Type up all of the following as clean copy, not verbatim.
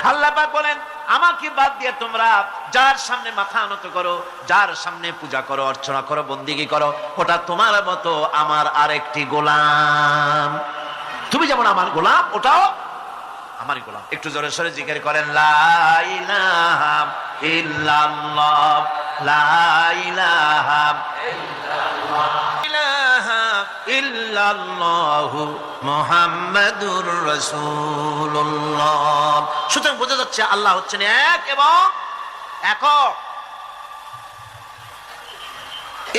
আল্লাহ পাক বলেন আমাকে বাদ দিয়ে তোমরা যার সামনে মাথা নত করো, যার সামনে পূজা করো, অর্চনা করো, বন্দিগি করো, ওটা তোমার মতো আমার আরেকটি গোলাম। তুমি যেমন আমার গোলাম, ওটাও আমারই গোলাম। একটু জোরে সোরে জিকির করেন, লা ইলাহা ইল্লাল্লাহ, লা ইলাহা ইল্লাল্লাহু মুহাম্মাদুর রাসূলুল্লাহ। সুতরাং বোঝা যাচ্ছে আল্লাহ হচ্ছেন এক এবং একক।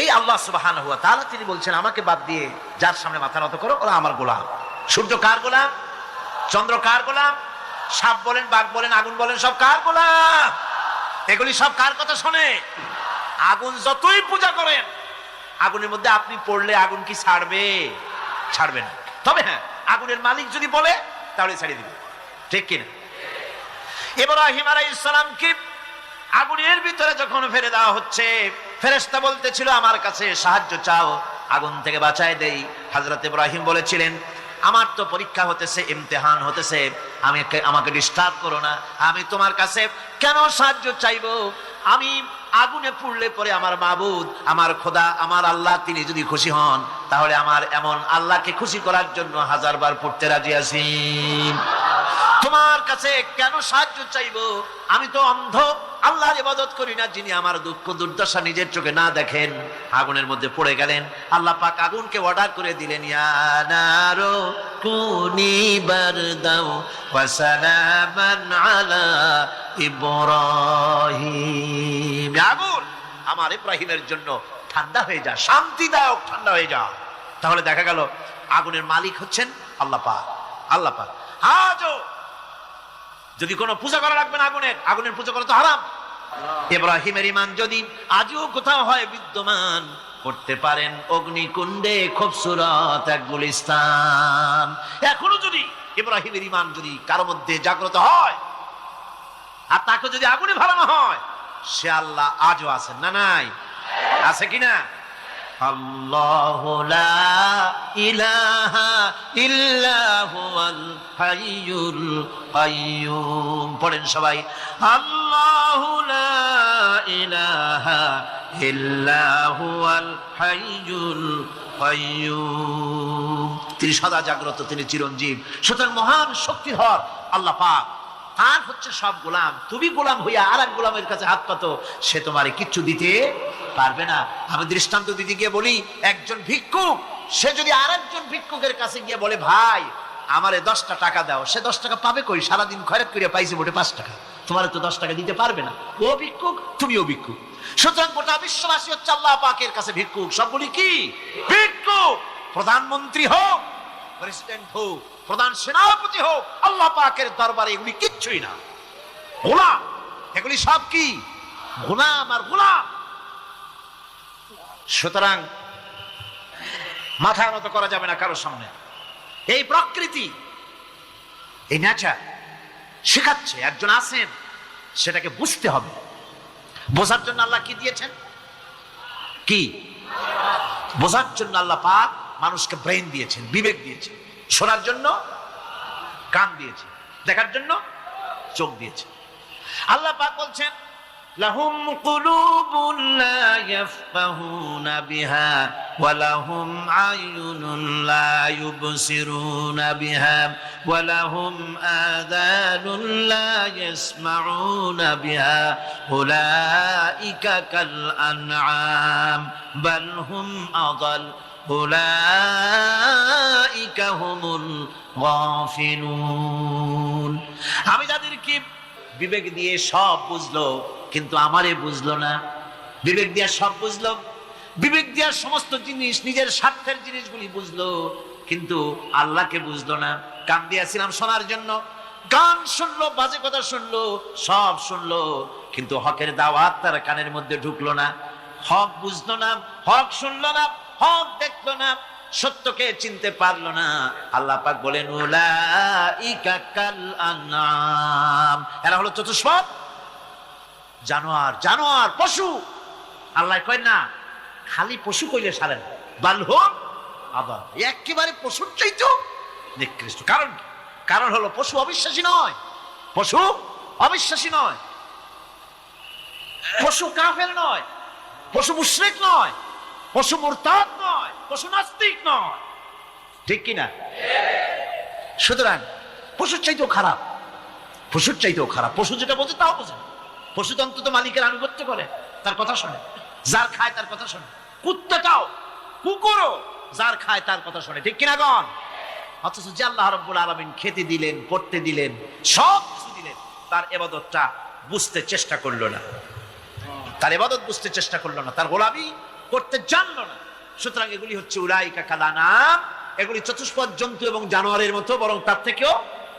এই আল্লাহ সুবহানাহু ওয়া তাআলা তিনি বলছেন আমাকে বাদ দিয়ে যার সামনে মাথা নত করো, ওরা আমার গোলাম। সূর্য কার গোলাম? চন্দ্র কার গোলাম? সাপ বলেন, বাঘ বলেন, আগুন বলেন, সব কার গোলাম? এগুলি সব কার কথা শোনে? আগুন যতই পূজা করেন, আগুনের মধ্যে আপনি পড়লে আগুন কি ছাড়বে? ছাড়বে না। তবে হ্যাঁ, আগুনের মালিক যদি বলে তাহলে ছেড়ে দিবে, ঠিক কিনা? ইব্রাহিম আলাইহিস সালামকে আগুনের ভিতরে যখন ফেলে দেওয়া হচ্ছে, ফেরেশতা বলতেছিল আমার কাছে সাহায্য চাও, আগুন থেকে বাঁচায় দেই। হযরত ইব্রাহিম বলেছিলেন আমার তো পরীক্ষা হতেছে, ইমতিহান হতেছে, আমাকে ডিস্টার্ব করো না, আমি তোমার কাছে কেন সাহায্য চাইবো? আমি আগুনে পুড়লে পরে আমার মাবুদ, আমার খোদা, আমার আল্লাহ তিনি যদি খুশি হন, তাহলে আমার এমন আল্লাহকে খুশি করার জন্য 1000 বার পড়তে রাজি আছি। তোমার কাছে কেন সাহায্য চাইবো? আমি তো অন্ধ, আল্লাহর ইবাদত করি না যিনি আমার দুঃখ দুর্দশা নিজের চোখে না দেখেন। আগুনের মধ্যে পড়ে গেলেন। আল্লাহ পাক আগুনকে অর্ডার করে দিলেন, ইয়া নারু কুনি বারদাও ওয়া সালামান আলা ইব্রাহিম। আগুন আমার ইব্রাহিমের জন্য ঠান্ডা হয়ে যা, শান্তিদায়ক ঠান্ডা হয়ে যা। তাহলে দেখা গেল আগুনের মালিক হচ্ছেন আল্লাহ পাক। আল্লাহ পাক আজও যদি কোনো পূজা করা লাগবে না, আগুনের পূজা করা তো হারাম। ইব্রাহিমের ঈমান যদি আজও কোথাও হয় বিদ্যমান, করতে পারেন অগ্নিকুণ্ডে খুবসুরত এক গুলিস্তান। এখনো যদি ইব্রাহিমের ঈমান যদি কারো মধ্যে জাগ্রত হয় আর তাকে যদি আগুনে ভালানো হয়, সে আল্লাহ আজও আছেন না? নাই? আছে কিনা? আল্লাহু লা ইলাহা ইল্লা হুয়াল হাইয়ুল কাইয়্যুম। পড়েন সবাই, আল্লাহু লা ইলাহা ইল্লা হুয়াল হাইয়ুল কাইয়্যুম। তিনি সদা জাগ্রত, তিনি চিরঞ্জীব। সুতরাং মহান শক্তিধর আল্লাহ পাক, তার হচ্ছে সব গোলাম। তুমি গোলাম হইয়া আর এক গোলামের কাছে হাত পাতো, সে তোমারে কিচ্ছু দিতে পারবে না। আমি দৃষ্টান্ত দিতে গিয়ে বলি, একজন ভিক্ষুক সে যদি আর একজন ভিক্ষুকের কাছে গিয়ে বলে ভাই আমারে 10টা টাকা দাও, সে 10 টাকা পাবে কই? সারাদিন খয়রাত করিয়া পাইছে মোটে 5 টাকা, তোমারে তো 10 টাকা দিতে পারবে না। ও ভিক্ষুক, তুমিও ভিক্ষুক। সুতরাং গোটা বিশ্ববাসী হচ্ছে আল্লাহ পাকের কাছে ভিক্ষুক। সবগুলি কি ভিক্ষুক? প্রধানমন্ত্রী হোক, প্রেসিডেন্ট হোক, প্রধান সেনাপতি হোক, আল্লাহ পাকের দরবারে এগুলি কিচ্ছুই না, গোলাম। এগুলি সব কি? গোলাম আর গোলাম। সুতরাং মাথা নত করা যাবে না কারোর সামনে। এই প্রকৃতি, এই নেচার শেখাচ্ছে একজন আছেন, সেটাকে বুঝতে হবে। বোঝার জন্য আল্লাহ কি দিয়েছেন? কি বোঝার জন্য আল্লাহ পাক মানুষকে ব্রেন দিয়েছেন, বিবেক দিয়েছেন। শোনার জন্য কান দিয়েছে, দেখার জন্য চোখ দিয়েছে। আল্লাহ পাক বলছেন লাহুম কুলুবুন লা ইয়াফকাহুনা বিহা ওয়া লাহুম আয়ুনুন লা ইউবসিরুনা বিহা ওয়া লাহুম আযানুন লা ইয়াসমাউনা বিহা উলাইকা কাল আনআম বাল হুম আযাল উলাইকা হুমুল গাফিলুন। আমি যাদেরকে বিবেক দিয়ে সব বুঝলো কিন্তু আমারে বুঝলো না, বিবেক দিয়ে সব বুঝলো, বিবেক দিয়ে সমস্ত জিনিস নিজের স্বার্থের জিনিসগুলি বুঝলো কিন্তু আল্লাহকে বুঝলো না। কান দিয়েছিলাম শোনার জন্য, গান শুনলো, বাজে কথা শুনলো, সব শুনলো কিন্তু হকের দাওয়াত তার কানের মধ্যে ঢুকলো না। হক বুঝলো না, হক শুনলো না, হক দেখলো না, সত্যকে চিনতে পারলো না। আল্লাহ পাক বলেন উলাইকা কাল আনআম, এরা হলো চতুষ্পদ জানোয়ার, জানোয়ার পশু। আল্লাহ কয় না খালি পশু কইলে সারে না, বালহুম আদাল, একেবারে পশুর চাইতেও নিকৃষ্ট। কারণ হলো পশু অবিশ্বাসী নয়, পশু অবিশ্বাসী নয়, পশু কাফের নয়, পশু মুশরিক নয়, পশু মুরতাদ নয়, পশু নাস্তিক নয়, ঠিক কিনা? সুতরাং পশুর চাইতেও খারাপ, পশুর চাইতেও খারাপ। পশু যেটা বোঝে তাও বোঝে। পশু তো অন্তত মালিকের আনুগত্য করে, তার কথা শোনে, যার খায় তার কথা শোনে। কুত্তাটাও, কুকুরও যার খায় তার কথা শোনে, ঠিক কিনা গণ? অথচ যে আল্লাহ রাব্বুল আলামিন খেতে দিলেন, পড়তে দিলেন, সব কিছু দিলেন, তার ইবাদতটা বুঝতে চেষ্টা করলো না, তার ইবাদত বুঝতে চেষ্টা করলো না, তার গোলামি করতে জানলো না। সুতরাং এগুলি হচ্ছে উলাইকা কাল আনআম, এগুলি চতুষ্পদ জন্তু এবং জানোয়ারের মতো, বরং তার থেকেও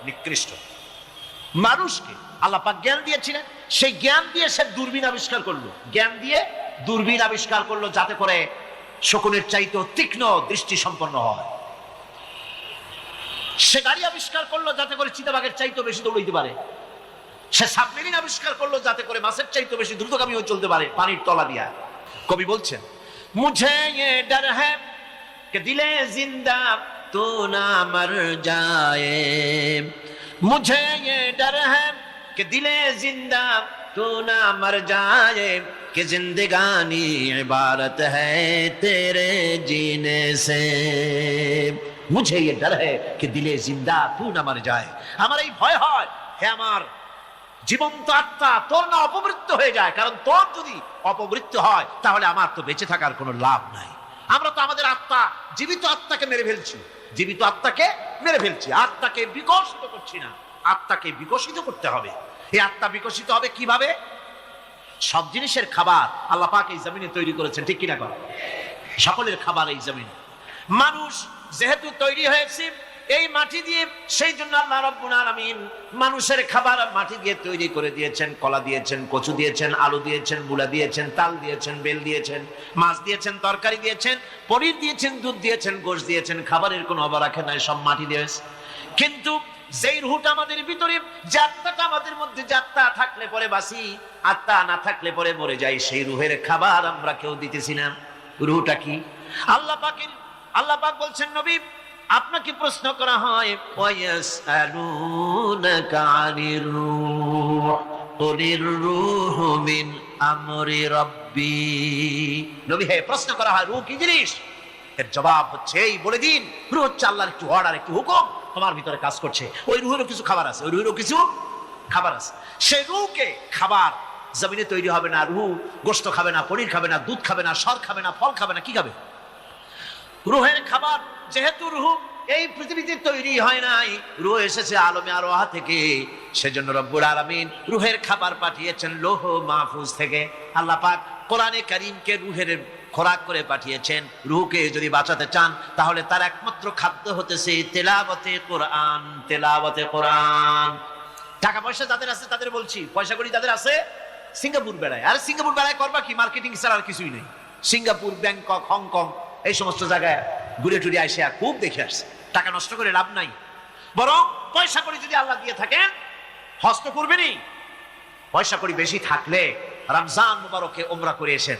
নিকৃষ্ট। মানুষকে আল্লাহ পাক জ্ঞান দিয়েছিলেন, সেই জ্ঞান দিয়ে সে দূরবীন আবিষ্কার করলো, জ্ঞান দিয়ে দূরবীন আবিষ্কার করলো যাতে করে শকুনের চাইতেও তীক্ষ্ণ দৃষ্টি সম্পন্ন হয়। সে গাড়ি আবিষ্কার করলো যাতে করে চিতাবাঘের চাইতেও বেশি দৌড়াইতে পারে। সে সাবমেরিন আবিষ্কার করলো যাতে করে মাছের চাইতেও বেশি দ্রুতগামী হয়ে চলতে পারে পানির তলা দিয়া। কবি বলছেন, মুঝে ये डर है कि दिले जिंदा तू ना मर जाए, मुझे ये डर है कि दिले जिंदा तू ना मर जाए, कि जिंदगानी इबारत है तेरे जीने से, मुझे ये डर है कि दिले जिंदा तू ना मर जाए। আমার এই ভয় হয়, হে আমার জীবন্ত আত্মা, তোর না অপমৃত্যু হয়ে যায়, কারণ তোর যদি অপমৃত্যু হয় তাহলে আমার তো বেঁচে থাকার কোনো লাভ নাই। আমরা তো আমাদের আত্মা, জীবিত আত্মাকে মেরে ফেলছি, জীবিত আত্মাকে মেরে ফেলছি, আত্মাকে বিকশিত করছি না। আত্মাকে বিকশিত করতে হবে। এই আত্মা বিকশিত হবে কিভাবে? সব জিনিসের খাবার আল্লাহ পাক এই জমিনে তৈরি করেছেন, ঠিক কিনা কর? সকলের খাবার এই জমিনে। মানুষ যেহেতু তৈরি হয়েছে এই মাটি দিয়ে, সেই জন্য আল্লাহ রাব্বুল আলামিন মানুষের খাবার মাটি দিয়ে তৈরি করে দিয়েছেন। কলা দিয়েছেন, কচু দিয়েছেন, আলু দিয়েছেন, মূলা দিয়েছেন, তাল দিয়েছেন, বেল দিয়েছেন, মাছ দিয়েছেন, তরকারি দিয়েছেন, পনির দিয়েছেন, দুধ দিয়েছেন, গোশত দিয়েছেন। খাবারের কোনো অভাব রাখে নাই, সব মাটি দিয়েছে। কিন্তু যেই রুহটা আমাদের ভিতরে, যে আত্মাটা আমাদের মধ্যে, যে আত্মা থাকলে পরে বাঁচি, আত্মা না থাকলে পরে মরে যাই, সেই রুহের খাবার আমরা কেউ দিতেছি না। রুহটা কি? আল্লাহ পাক বলছেন, নবী আপনাকে প্রশ্ন করা হয়, ওয়ায়াসআলুনাকা আনির রূহ কুলির রূহু মিন আমরি রাব্বি। নবী হে, প্রশ্ন করা হয় রূহ কি জিনিস? এর জবাব হচ্ছে এই, বলে দিন রূহ হচ্ছে আল্লাহর একটু অর্ডার, একটু হুকুম তোমার ভিতরে কাজ করছে। ওই রূহেরও কিছু খাবার আছে, ওই রূহেরও কিছু খাবার আছে। সেই রূহকে খাবার জমিনে তৈরি হবে না। রূহ গোশত খাবে না, পনির খাবে না, দুধ খাবে না, সর খাবে না, ফল খাবে না, কি খাবে? রূহের খাবার। যেহেতু রূহ এই পৃথিবীতে তৈরি হয় নাই, রূহ এসেছে আলমে আরওয়াহ থেকে, সেজন্য রব্বুল আলামিন রূহের খাবার পাঠিয়েছেন লৌহ মাহফুজ থেকে। আল্লাহ পাক কোরআনে কারীমকে রূহের খোরাক করে পাঠিয়েছেন। রূহকে যদি বাঁচাতে চান তাহলে তার একমাত্র খাদ্য হতেছে তেলাওয়াতে কোরআন, তেলাওয়াতে কোরআন। টাকা পয়সা যাদের আছে তাদের বলছি, পয়সা কড়ি যাদের আছে সিঙ্গাপুর বেড়ায়। আর সিঙ্গাপুর বেড়ায় করবা কি? মার্কেটিং ছাড়া আর কিছুই নেই। সিঙ্গাপুর, ব্যাংকক, হংকং এই সমস্ত জায়গায় ঘুরে টুরে আসে, খুব দেখে আসছে। টাকা নষ্ট করে লাভ নাই, বরং পয়সা কড়ি যদি আল্লাহ দিয়ে থাকেন হস্ত করবেনই। পয়সা কড়ি বেশি থাকলে রমজান মুবারকে উমরা করে এসেন।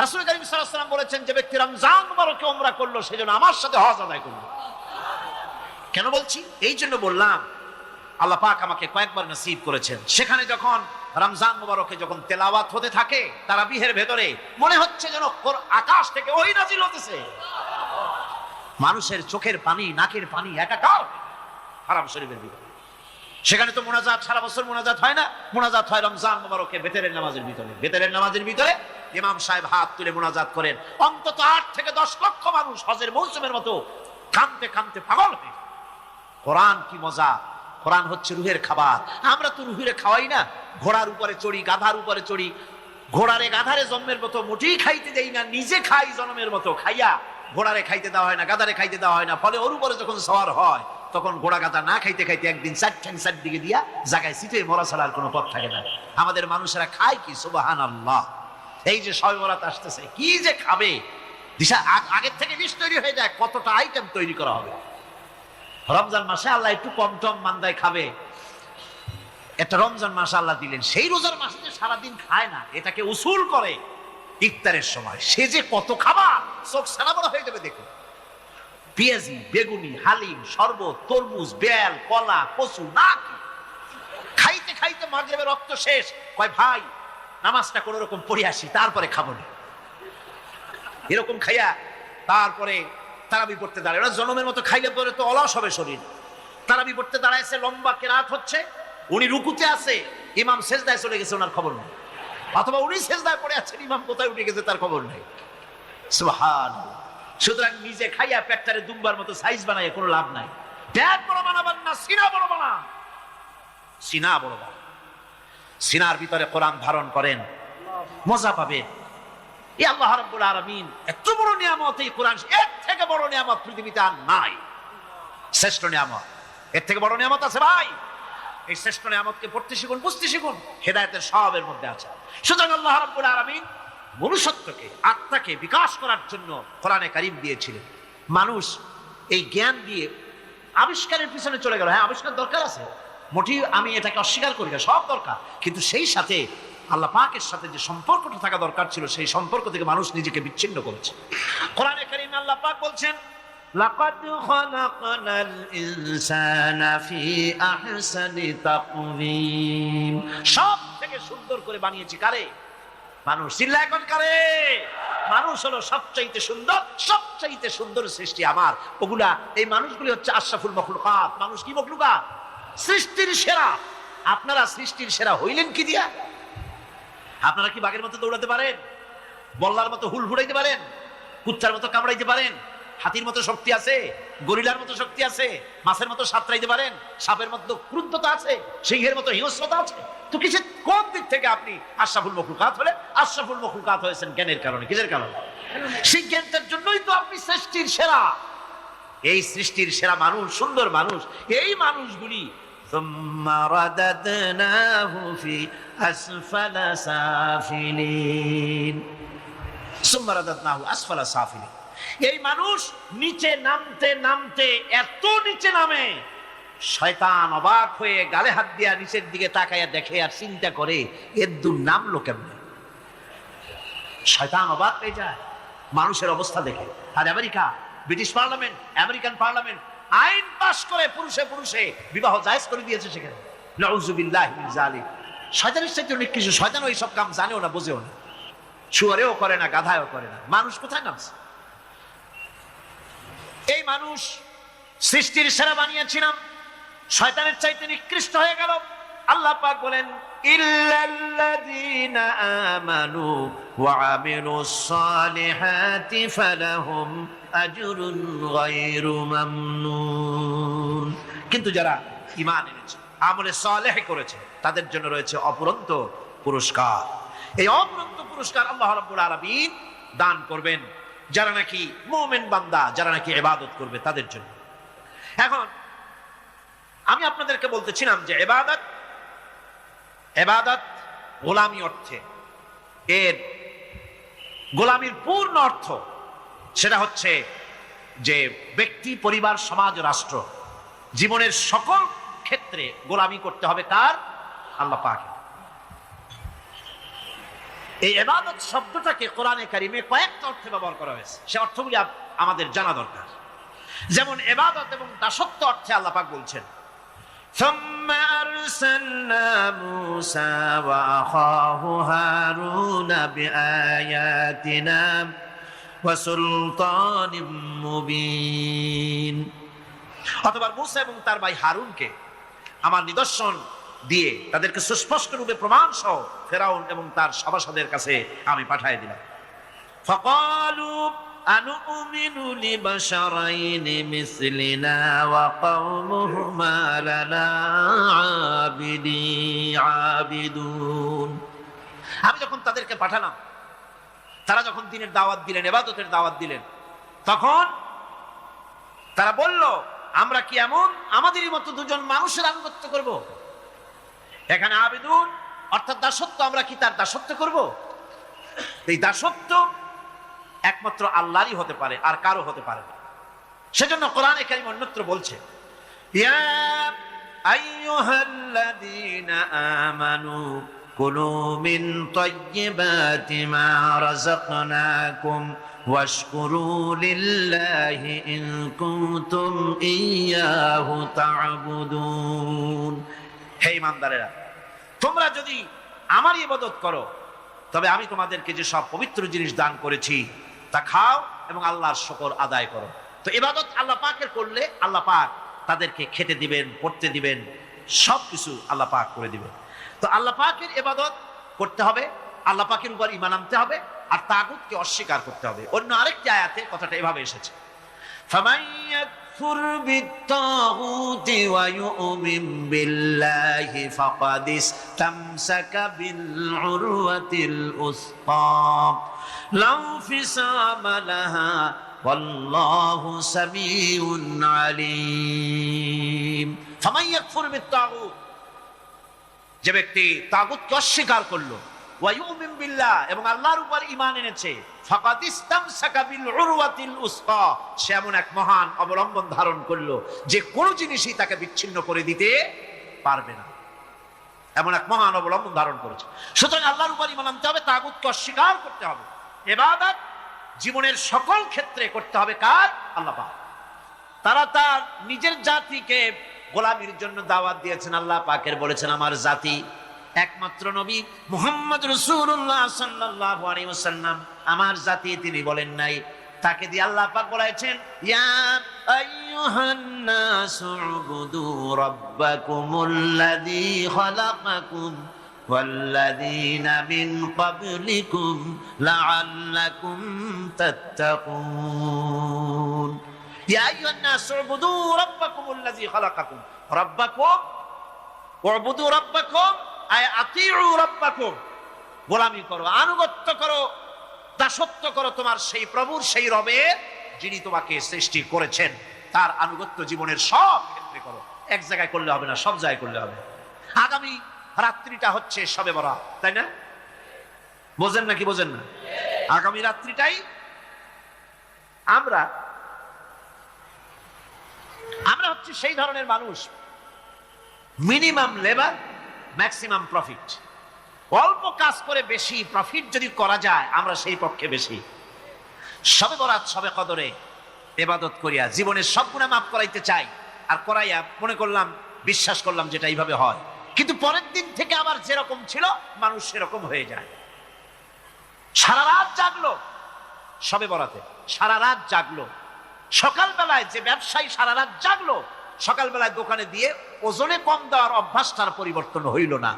রাসূল কারীম সাল্লাল্লাহু আলাইহি ওয়াসাল্লাম বলেছেন, যে ব্যক্তি রমজান মুবারকে উমরা করলো সেজন্য আমার সাথে হজ আদায় করলো। কেন বলছি? এই জন্য বললাম, আল্লাহ পাক আমাকে কয়েকবার নসিব করেছেন। সেখানে যখন রমজান মুবারকে যখন তেলাওয়াত হতে থাকে তারাবিহের ভেতরে, মনে হচ্ছে যেন আকাশ থেকে ওহী নাজিল হতেছে। মানুষের চোখের পানি, নাকের পানি একাকার হারাম শরীফের ভিতরে। সেখানে তো মুনাজাত সারা বছর মুনাজাত হয় না, মুনাজাত হয় রমজান মুবারকে বেতেরের নামাজের ভিতরে। বেতেরের নামাজের ভিতরে ইমাম সাহেব হাত তুলে মুনাজাত করেন। অন্তত 8 থেকে 10 লক্ষ মানুষ হজের মৌসুমের মতো কাঁদতে কাঁদতে পাগল হয়ে। কোরআন কি মজা! কোরআন হচ্ছে রুহের খাবার। আমরা তো রুহের খাওয়াই না। ঘোড়ার উপরে চড়ি, গাধার উপরে চড়ি, ঘোড়ারে গাধারে জন্মের মতো মুঠেই খাইতে দেই না, নিজে খাই জন্মের মতো। খাইয়া ঘোড়ারে খাইতে দেওয়া হয় না, গাধারে খাইতে দেওয়া হয় না। ফলে ওর উপরে যখন সওয়ার হয় তখন ঘোড়া গাধা না খাইতে খাইতে একদিন 4 ঠ্যাং 4 দিকে দিয়া জায়গায় সিটে মরা ছাড়ার কোনো পথ থাকে না। আমাদের মানুষেরা খায় কি? সুবহানাল্লাহ। এই যে শবে বরাত আসতেছে, কি যে খাবে! দিশা আগের থেকে লিস্ট তৈরি হয়ে যায় কতটা আইটেম তৈরি করা হবে। রমজান মাসে আল্লাহ একটু কম টম মান্দায় খাবে, একটা রমজান মাস আল্লাহ দিলেন। সেই রোজার মাসে যে সারাদিন খায় না, এটাকে উসুল করে ইফতারের সময় সে যে কত খাবার, চোখ সারা বড় হয়ে যাবে। দেখুন, পেঁয়াজি, বেগুনি, হালিম, শরবত, তরমুজ, বেল, কলা, কচু, না খাইতে খাইতে মাগরিবের রক্ত শেষ, কয় ভাই নামাজটা কোন রকম পড়ে আসি, তারপরে খাবো না। এরকম খাইয়া তারপরে তারাবি পড়তে দাঁড়ায়। ওরা জনমের মতো খাইলে পরে তো অলস হবে শরীর। তারাবি পড়তে দাঁড়াইছে, লম্বা কেরাত হচ্ছে, উনি রুকুতে আছে, ইমাম সেজদায় চলে গেছে, ওনার খবর নেই। অথবা উনি সেজদায় পড়ে আছেন, ইমাম কোথায় উঠে গেছে তার খবর নেই। সুবহানাল্লাহ। সুতরাং নিজে খাইয়া পেটটারে দুম্বার মতো সাইজ বানাইয়া কোনো লাভ নাই। পেট বড় বানাবেন না, সিনা বড় বানান। সিনা বড় বানান, সিনার ভিতরে কোরআন ধারণ করেন, মজা পাবেন। এই আল্লাহ রাব্বুল আলামিন এত বড় নিয়ামত, এই কোরআন, এর থেকে বড় নিয়ামত পৃথিবীতে আর নাই। শ্রেষ্ঠ নিয়ামত, এর থেকে বড় নিয়ামত আছে ভাই? এই শ্রেষ্ঠ নিয়ামতকে পড়তে শিখুন, বুঝতে শিখুন, হেদায়েতের সবের মধ্যে আছে। সুতরাং আল্লাহ রাব্বুল আলামিন মনুষ্যত্বকে, আত্মাকে বিকাশ করার জন্য কোরআনে কারীম দিয়েছিলেন। মানুষ এই জ্ঞান দিয়ে আবিষ্কারের পিছনে চলে গেল। হ্যাঁ, আবিষ্কার দরকার আছে, মোটেই আমি এটাকে অস্বীকার করি না, সব দরকার। কিন্তু সেই সাথে আল্লাহ পাকের সাথে যে সম্পর্কটা থাকা দরকার ছিল, সেই সম্পর্ক থেকে মানুষ নিজেকে বিচ্ছিন্ন করেছে। কোরআনে কারীমে আল্লাহ পাক বলছেন, লাকাদ খালাকনাল ইনসানা ফি আহসানি তাকওয়িম। সব থেকে সুন্দর করে বানিয়েছি কারে? মানুষ। চিল্লা এখন কারে? মানুষ হলো সবচাইতে সুন্দর, সবচাইতে সুন্দর সৃষ্টি আমার। ওগুলা, এই মানুষগুলি হচ্ছে আশরাফুল মাখলুকাত। মানুষ কি মাখলুকাত? সৃষ্টির সেরা। আপনারা সৃষ্টির সেরা হইলেন কি দিয়া? আপনারা কি বাঘের মতো দৌড়াতে পারেন? বল্লার মতো হুল ফুড়াইতে পারেন? কুত্তার মতো কামড়াইতে পারেন? হাতির মতো শক্তি আছে? গরিলার মতো শক্তি আছে? মাছের মতো সাঁতরাইতে পারেন? সাপের মতো ক্রুদ্ধতা আছে? সিংহের মতো হিংস্রতা আছে? তো কিসের, কোন দিক থেকে আপনি আশরাফুল মাখলুকাত হলে? আশরাফুল মাখলুকাত হয়েছেন জ্ঞানের কারণে। কিসের কারণে? সেই জ্ঞানটার জন্যই তো আপনি সৃষ্টির সেরা। এই সৃষ্টির সেরা মানুষ, সুন্দর মানুষ, এই মানুষগুলি সুম্মা রাদাদনাহু ফি আসফালা সাফিলিন। সুম্মা রাদাদনাহু আসফালা সাফিলিন। এই মানুষ নিচে নামতে নামতে এত নিচে নামে, শয়তান অবাক হয়ে গালে হাত দিয়া নিচের দিকে তাকাইয়া দেখে আর চিন্তা করে, এর দূর নামলো কেমনে? শয়তান অবাক হয়ে যায় মানুষের অবস্থা দেখে। আর America, British parliament, American parliament আইন পাস করে পুরুষে পুরুষে বিবাহ জায়েজ করে দিয়েছে সেখানে। নাউযুবিল্লাহি মিন যালিক। শয়তানের চাইতে অনেক কিছু। শয়তান ওই সব কাম জানেও না, বোঝেও না, শুয়ারেও করে না, গাধায়ও করে না। মানুষ কোথায় নামছে? এই মানুষ সৃষ্টির সেরা বানিয়েছিলাম, শয়তানের চাইতে নিকৃষ্ট হয়ে গেল। আল্লাহ পাক বলেন, ইল্লাল্লাযীনা আমানু ওয়া আমিলুস সালিহাতি ফালাহুম আজরুন গায়রু মামনুন। কিন্তু যারা ঈমান এনেছে, আমলে সালেহ করেছে, তাদের জন্য রয়েছে অপরন্ত পুরস্কার। এই অপরন্ত পুরস্কার আল্লাহ রাব্বুল আলামিন দান করবেন যারা নাকি মুমিন বান্দা, যারা নাকি ইবাদত করবে তাদের জন্য। এখন আমি আপনাদেরকে বলতেছিলাম যে ইবাদত গোলামি অর্থে, এর গোলামির পূর্ণ অর্থ সেটা হচ্ছে যে ব্যক্তি, পরিবার, সমাজ, রাষ্ট্র, জীবনের সকল ক্ষেত্রে গোলামি করতে হবে কার? আল্লাহ পাকের। এই ইবাদত শব্দটাকে কোরআনে কারিমে কয়েকটা অর্থে ব্যবহার করা হয়েছে, সে অর্থগুলি আমাদের জানা দরকার। যেমন ইবাদত এবং দাসত্ব অর্থে আল্লাহ পাক বলছেন, ثم أرسلنا موسى وأخاه هارون بآياتنا وسلطان مبين। অথবা মুসা এবং তার ভাই হারুনকে আমার নিদর্শন দিয়ে তাদেরকে সুস্পষ্ট রূপে প্রমাণ সহ ফেরাউন এবং তার সভাসদের কাছে আমি পাঠিয়ে দিলাম। فقالوا أنؤمن لبشرين مثلنا وقومهما لنا عابدون। আমি যখন তাদেরকে পাঠালাম, তারা যখন দিনের দাওয়াত দিলেন, ইবাদতের দাওয়াত দিলেন, তখন তারা বলল, আমরা কি এমন আমাদেরই মতো দুজন মানুষের আনুগত্য করব? এখানে আবিদুন অর্থাৎ দাসত্ব, আমরা কি তার দাসত্ব করব? এই দাসত্ব একমাত্র আল্লাহরই হতে পারে, আর কারো হতে পারে না। সেজন্য কোরআনে কারীম অন্যত্র বলছে, ইয়া আইয়ুহাল্লাযীনা আমানু কুলু মিন তাইয়্যিবাতি মা রাযাকনাকুম ওয়াশকুরু লিল্লাহি ইন কুনতুম ইয়্যাহু তা'বুদুন। হে ঈমানদারেরা, তোমরা যদি আমারই ইবাদত করো তবে আমি তোমাদেরকে যে সব পবিত্র জিনিস দান করেছি তা খাও এবং আল্লাহর শুকর আদায় করো। তো ইবাদত আল্লাহ পাকের করলে আল্লাহ পাক তাদেরকে খেতে দিবেন, পড়তে দিবেন, সবকিছু আল্লাহ পাক করে দিবেন। তো আল্লাহ পাকের ইবাদত করতে হবে, আল্লাহ পাকের উপর ঈমান আনতে হবে, আর তাগুতকে অস্বীকার করতে হবে। অন্য আরেকটি আয়াতে কথাটা এভাবে এসেছে, ফামান ইয়াকফুর বিত-তাগুত ওয়া ইউমিন বিল্লাহি ফাকাদ ইসতামসাকা বিল উরওয়াতিল উসকা লা ইনফিসামা লাহা ওয়াল্লাহু সামিউন আলীম। ফামান ইয়াকফুর বিত-তাগুত, যে ব্যক্তি তাগুতকে অস্বীকার করলো, ওয়া ইউমিন বিল্লাহ, এবং আল্লাহর উপর ঈমান এনেছে, ফাকাদ ইসতামসাকা বিল উরওয়াতিল উসকা, সে এমন এক মহান অবলম্বন ধারণ করলো যে কোনো জিনিসই তাকে বিচ্ছিন্ন করে দিতে পারবে না। এমন এক মহান অবলম্বন ধারণ করেছে। সুতরাং আল্লাহর উপর ঈমান আনতে হবে, তাগুতকে অস্বীকার করতে হবে। ইবাদত জীবনের সকল ক্ষেত্রে করতে হবে কার? আল্লাহ পাক। তারা তার নিজের জাতিকে গোলামির জন্য দাওয়াত দিয়েছেন। আল্লাহ পাকের বলেছেন আমার জাতি একমাত্র নবী মুহাম্মদ রাসূলুল্লাহ সাল্লাল্লাহু আলাইহি ওয়াসাল্লাম আমার জাতি, তিনি বলেন নাই। তাকে দিয়ে আল্লাহ পাক বলেছেন ইয়া আইয়ুহান নাসু উবুদু রাব্বাকুমুল্লাযী খালাকাকুম ওয়াল্লাযীনা মিন ক্বাবলিকুম লাআল্লাকুম তাত্তাকুন। ইয়া আইয়ুহান নাসু উবুদু রাব্বাকুমুল্লাযী খালাকাকুম, রাব্বাকুম উবুদু রাব্বাকুম আয় আতিউ রাব্বাকুম, গোলামি করো, আনুগত্য করো, দাসত্ব করো তোমার সেই প্রভুর, সেই রবের যিনি তোমাকে সৃষ্টি করেছেন। তার আনুগত্য জীবনের সব ক্ষেত্রে করো। এক জায়গায় করলে হবে না, সব জায়গায় করলে হবে। আগামী রাত্রিটা হচ্ছে শবে বরাত, তাই না? বোঝেন নাকি বোঝেন না? আগামী রাত্রিটাই আমরা হচ্ছে সেই ধরনের মানুষ, মিনিমাম লেবার ম্যাক্সিমাম প্রফিট। অল্প কাজ করে বেশি প্রফিট যদি করা যায় আমরা সেই পক্ষে বেশি। শবে বরাত শবে কদরে ইবাদত করিয়া জীবনের সব গুনাহ মাফ করাইতে চাই, আর করাইয়া মনে করলাম, বিশ্বাস করলাম যেটা এইভাবে হয়, কিন্তু পরের দিন থেকে আবার যেরকম ছিল মানুষ সেরকম হয়ে যায়। সারা রাত জাগলো শবে বরাতে, সারা রাত জাগলো। সকালবেলায় যে ব্যবসায়ী সারা রাত জাগলো, সকালবেলায় দোকানে দিয়ে ওজনে কম দেওয়ার অভ্যাসটার পরিবর্তন হইল না।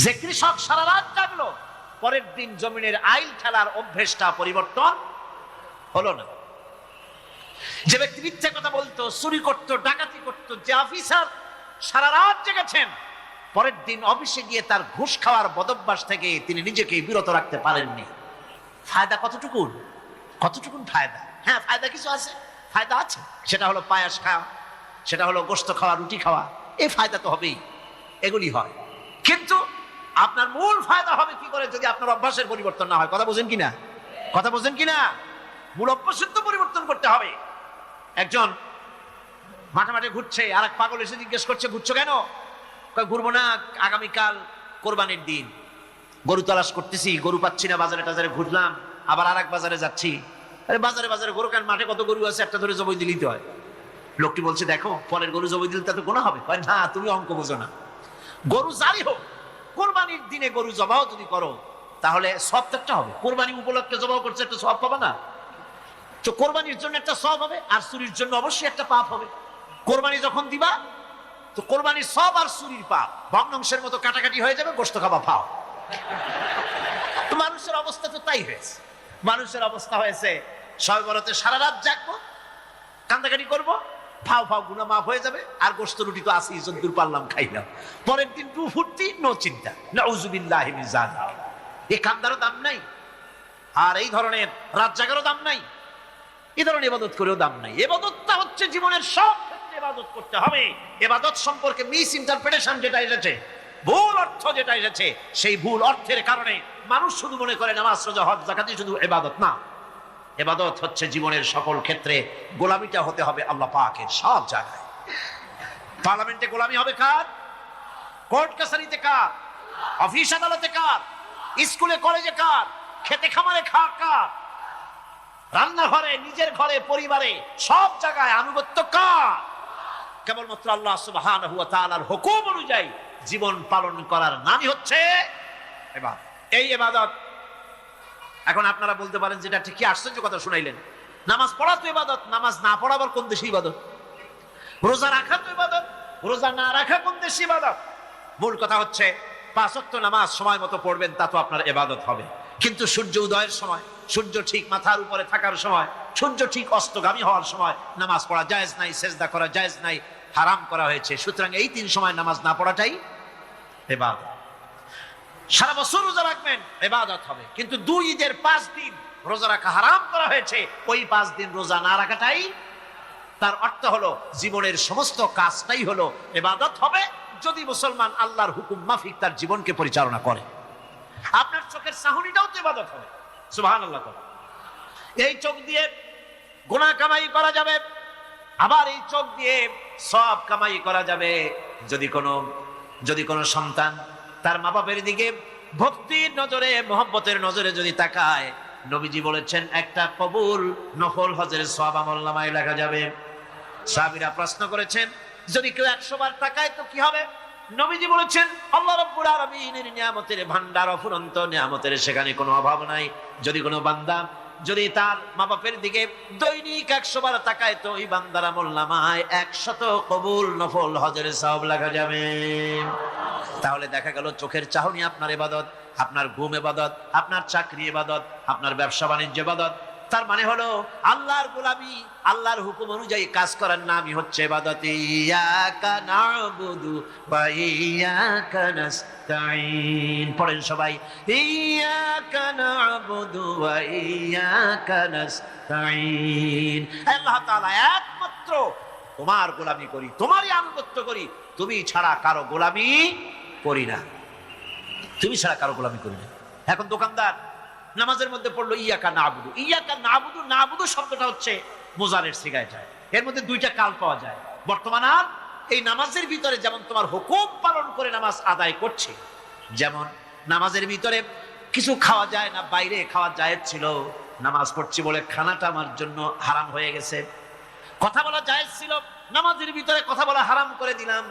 যে কৃষক সারা রাত জাগলো, পরের দিন জমিনের আইল ঠেলার অভ্যেসটা পরিবর্তন হলো না। যে ব্যক্তি মিথ্যা কথা বলতো, চুরি করতো, ডাকাতি করতো, যে অফিসার সারা রাত জেগেছেন, পরের দিন অফিসে গিয়ে তার ঘুষ খাওয়ার বদভ্যাস থেকে তিনি নিজেকে বিরত রাখতে পারেননি। ফায়দা কতটুকুন? কতটুকুন ফায়দা? হ্যাঁ, ফায়দা কিছু আছে, ফায়দা আছে। সেটা হলো পায়াস খাওয়া, সেটা হলো গোশত খাওয়া, রুটি খাওয়া, এই ফায়দা তো হবেই, এগুলি হয়। কিন্তু আপনার মূল ফায়দা হবে কি করে যদি আপনার অভ্যাসের পরিবর্তন না হয়? কথা বোঝেন কিনা? কথা বোঝেন কিনা? মূল অভ্যাসের তো পরিবর্তন করতে হবে। একজন মাঠে মাঠে ঘুরছে, আর এক পাগল এসে জিজ্ঞেস করছে ঘুরছো কেন? ঘুরবো না, আগামীকাল কোরবানির দিন, গরু তালাশ করতেছি, গরু পাচ্ছি না, বাজারে টাজারে ঘুরলাম, আবার আর এক বাজারে যাচ্ছি। আরে বাজারে বাজারে গরু কেন? মাঠে কত গরু আছে, একটা ধরে জবাই দিলেই তো হয়। লোকটি বলছে দেখো পরের গরু জবাই দিলে তো গুনাহ হবে। না, তুমি অঙ্ক বোঝো না। গরু জারি হোক, কোরবানির দিনে গরু জবাও যদি করো তাহলে সব একটা হবে। কোরবানি উপলক্ষে জবাও করছে, একটা সব পাবে না? তো কোরবানির জন্য একটা সব হবে, আর চুরির জন্য অবশ্যই একটা পাপ হবে। কোরবানি যখন দিবা তো কোরবানির সব আর চুরির পাপ ভগ্নাংশের মতো কাটাকাটি হয়ে যাবে, গোশত খাবা পাও। তো মানুষের অবস্থা তো তাই হয়েছে। মানুষের অবস্থা হয়েছে শবে বরাতে সারা রাত জাগবো, কান্দাকাটি করবো, ফাও ফাও গুনাহ মাফ হয়ে যাবে, আর গোশত রুটি তো আসি, যদ্দূর পারলাম খাইলাম। পরের দিন টু ফুর্তি, নো চিন্তা। নাউযুবিল্লাহি মিন যালিক। এই কান্দারও দাম নাই, আর এই ধরনের রাত জাগারও দাম নাই, এই ধরনের ইবাদত করেও দাম নাই। ইবাদতটা হচ্ছে জীবনের সব ক্ষেত্রে ইবাদত করতে হবে। ইবাদত সম্পর্কে মিস ইন্টারপ্রিটেশন যেটা এসেছে, ভুল অর্থ যেটা এসেছে, সেই ভুল অর্থের কারণে মানুষ শুধু মনে করে নামাজ, রোজা, হজ, যাকাতই শুধু ইবাদত না। ইবাদত হচ্ছে জীবনের সকল ক্ষেত্রে গোলামিটা হতে হবে আল্লাহ পাকের সব জায়গায়। পার্লামেন্টে গোলামি হবে কার? কোর্ট কাছারিতে কার? অফিস আদালতে কার? স্কুলে কলেজে কার? খেতে খামারে কার? রান্নাঘরে, নিজের ঘরে, পরিবারে, সব জায়গায় আনুগত্য কার? কেবলমাত্র আল্লাহ সুবহানাহু ওয়া তাআলার হুকুম অনুযায়ী জীবন পালন করার নামই হচ্ছে ইবাদত। এই ইবাদত, এখন আপনারা বলতে পারেন যেটা ঠিক কি আশ্চর্য কথা শুনাইলেন, নামাজ পড়া তো ইবাদত, নামাজ না পড়া আবার কোন দেশে ইবাদত? রোজা রাখা তো ইবাদত, রোজা না রাখা কোন দেশে ইবাদত? মূল কথা হচ্ছে 5 ওয়াক্ত নামাজ সময় মতো পড়বেন, তা তো আপনার ইবাদত হবে। কিন্তু সূর্য উদয়ের সময়, সূর্য ঠিক মাথার উপরে থাকার সময়, সূর্য ঠিক অস্তগামী হওয়ার সময় নামাজ পড়া জায়েজ নাই, সেজদা করা জায়েজ নাই, হারাম করা হয়েছে। সুতরাং এই 3 সময় নামাজ না পড়াটাই ইবাদত। সারা বছর রোজা রাখবেন, ইবাদত হবে। কিন্তু 2 ঈদের 5 দিন রোজা রাখা হারাম করা হয়েছে, ওই 5 দিন রোজা না রাখাটাই, তার অর্থ হলো জীবনের সমস্ত কাজটাই হলো ইবাদত হবে, যদি মুসলমান আল্লাহর হুকুম মাফিক তার জীবনকে পরিচালনা করে। আপনার চোখের চাহনিটাও তো ইবাদত হবে। সুবহানাল্লাহ। এই চোখ দিয়ে গুনাহ কামাই করা যাবে, আবার এই চোখ দিয়ে সওয়াব কামাই করা যাবে। যদি কোনো সন্তান তার মা বাপের দিকে ভক্তির নজরে, মহব্বতের নজরে যদি তাকায়, নবীজি বলেছেন একটা কবুল নফল হজের সওয়াব আমলনামায় লেখা যাবে। সাহাবীরা প্রশ্ন করেছেন, যদি কেউ 100 বার তাকায় তো কি হবে? নবীজি বলেছেন, আল্লাহ রাব্বুল আলামিনের নিয়ামতের ভান্ডার অফুরন্ত নিয়ামতের, সেখানে কোনো অভাব নাই। যদি কোনো বান্দা যদি তার মা বাপের দিকে দৈনিক 100 বার তাকায় তো ওই বান্দার আমলনামায় 100 কবুল নফল হজের সওয়াব লেখা যাবে। তাহলে দেখা গেল চোখের চাহনি আপনার ইবাদত, আপনার ঘুম ইবাদত, আপনার চাকরি ইবাদত, আপনার ব্যবসা বাণিজ্য ইবাদত। তার মানে হলো আল্লাহর গোলামি, আল্লাহর হুকুম অনুযায়ী কাজ করার নামই হচ্ছে ইবাদত। ইয়াকা না'বুদু ওয়া ইয়াকা নাস্তাঈন। পড়েন সবাই, ইয়াকা না'বুদু ওয়া ইয়াকা নাস্তাঈন। আল্লাহ তাআলা একমাত্র তোমার গোলামি করি, তোমারই আনুগত্য করি, তুমি ছাড়া কারো গোলামি করি না, তুমি ছাড়া কারো গোলামি করি না। এখন দোকানদার নামাজের মধ্যে পড়লো ইয়াকা না'বুদু। ইয়াকা না'বুদু, না'বুদু শব্দটা হচ্ছে মুজারের সিগায় যায়, এর মধ্যে 2টা কাল পাওয়া যায়। বর্তমান আর এই নামাজের ভিতরে যেমন তোমার হুকুম পালন করে নামাজ আদায় করছে, যেমন নামাজের ভিতরে কিছু খাওয়া যায় না, বাইরে খাওয়া জায়েজ ছিল, নামাজ পড়ছি বলে খানাটা আমার জন্য হারাম হয়ে গেছে। কথা বলা জায়েজ ছিল, নামাজের ভিতরে কথা বলা হারাম করে দিলাম।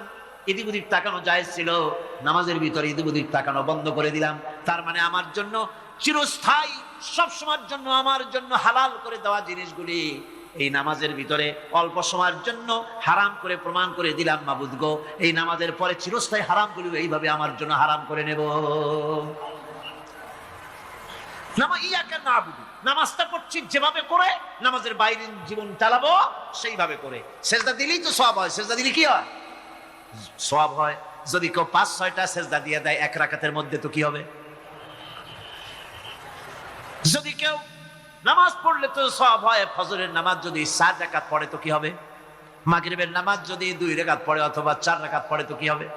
এদিক ওদিক তাকানো জায়েজ ছিল, নামাজের ভিতরে এদিক ওদিক তাকানো বন্ধ করে দিলাম। তার মানে আমার জন্য চিরস্থায়ী, সব সময়ের জন্য আমার জন্য হালাল করে দেওয়া জিনিসগুলি এই নামাজের ভিতরে অল্প সময়ের জন্য হারাম করে প্রমাণ করে দিলাম। মাবুদ গো, এই নামাজের পরে চিরস্থায়ী হারামগুলি এইভাবে আমার জন্য হারাম করে নেব। ইয়াকা না'বুদু, নামাজটা পড়ছি যেভাবে করে, নামাজের বাইরে জীবন চালাবো সেইভাবে করে। সেজদা দিলেই তো সওয়াব হয়, সেজদা দিলে কি হয়? সওয়াব হয়। যদি কেউ 5-6টা সেজদা দিয়ে দেয় 1 রাকাতের মধ্যে তো কি হবে? যদি কেউ নামাজ পড়লে তো সওয়াব হয়। ফজরের নামাজ যদি 4 রাকাত পড়ে তো কি হবে? মাগরিবের নামাজ যদি 2 রাকাত পড়ে অথবা 4 রাকাত পড়ে তো কি হবে?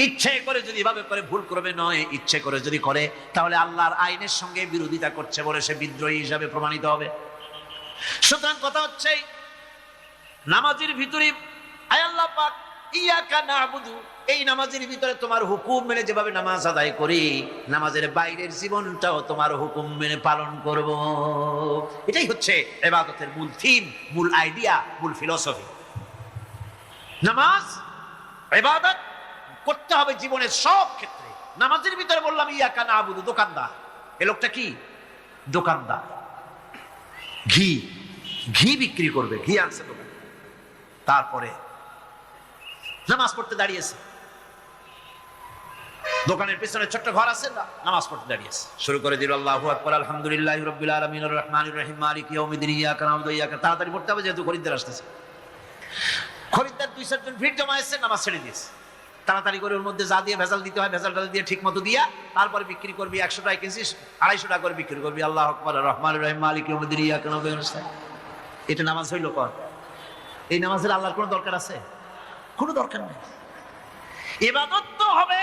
ইচ্ছে করে যদি এভাবে করে, ভুল করবে নয়, ইচ্ছে করে যদি করে, তাহলে আল্লাহর আইনের সঙ্গে বিরোধিতা করছে বলে সে বিদ্রোহী হিসাবে প্রমাণিত হবে। সুতরাং কথা হচ্ছে নামাজের ভিতরে আয় আল্লাহ পাক ইয়াকা না'বুদু, এই নামাজের ভিতরে তোমার হুকুম মেনে যেভাবে নামাজ আদায় করি, নামাজের বাইরের জীবনটাও তোমার হুকুম মেনে পালন করব। এটাই হচ্ছে ইবাদতের মূল থিম, মূল আইডিয়া, মূল ফিলোসফি। নামাজ ইবাদত করতে হবে জীবনের সব ক্ষেত্রে। নামাজের ভিতরে বললাম ইয়াকা না'বুদু, দোকানদার, এ লোকটা কি? দোকানদার, ঘি বিক্রি করবে, ঘি আনছে দোকানে। তারপরে নামাজ পড়তে দাঁড়িয়েছে, দোকানের পিছনে ছোট্ট ঘর আছে না, নামাজ পড়তে দাঁড়িয়েছে, শুরু করে দিল আল্লাহু আকবার, আলহামদুলিল্লাহি রাব্বিল আলামিন আর রহমানির রহিম মালিকি ইয়াউমিদ্দিন, ইয়াকা না'বুদু ওয়া ইয়াকা। তাড়াতাড়ি পড়তে হবে যেহেতু খরিদ্দার আসতেছে। খরিদ্দার 2-4 জন ভিড় জমা এসে নামাজ ছেড়ে দিয়েছে। তাড়াতাড়ি করে ওর মধ্যে যা দিয়ে ভেজাল দিতে হয় ভেজাল দিয়ে ঠিক মতো দিয়া তারপরে বিক্রি করবি। 100 টাকা কিনছিস, 250 টাকা করে বিক্রি করবি। আল্লাহু আকবার, রহমানির রহিম মালিকি ইয়াউমিদ্দিন, ইয়াকা না'বুদু ওয়া ইয়াকা নাস্তাঈন। এটা নামাজ হইল কর? এই নামাজের আল্লাহর কোনো দরকার আছে? কোনো দরকার নেই। ইবাদত তো হবে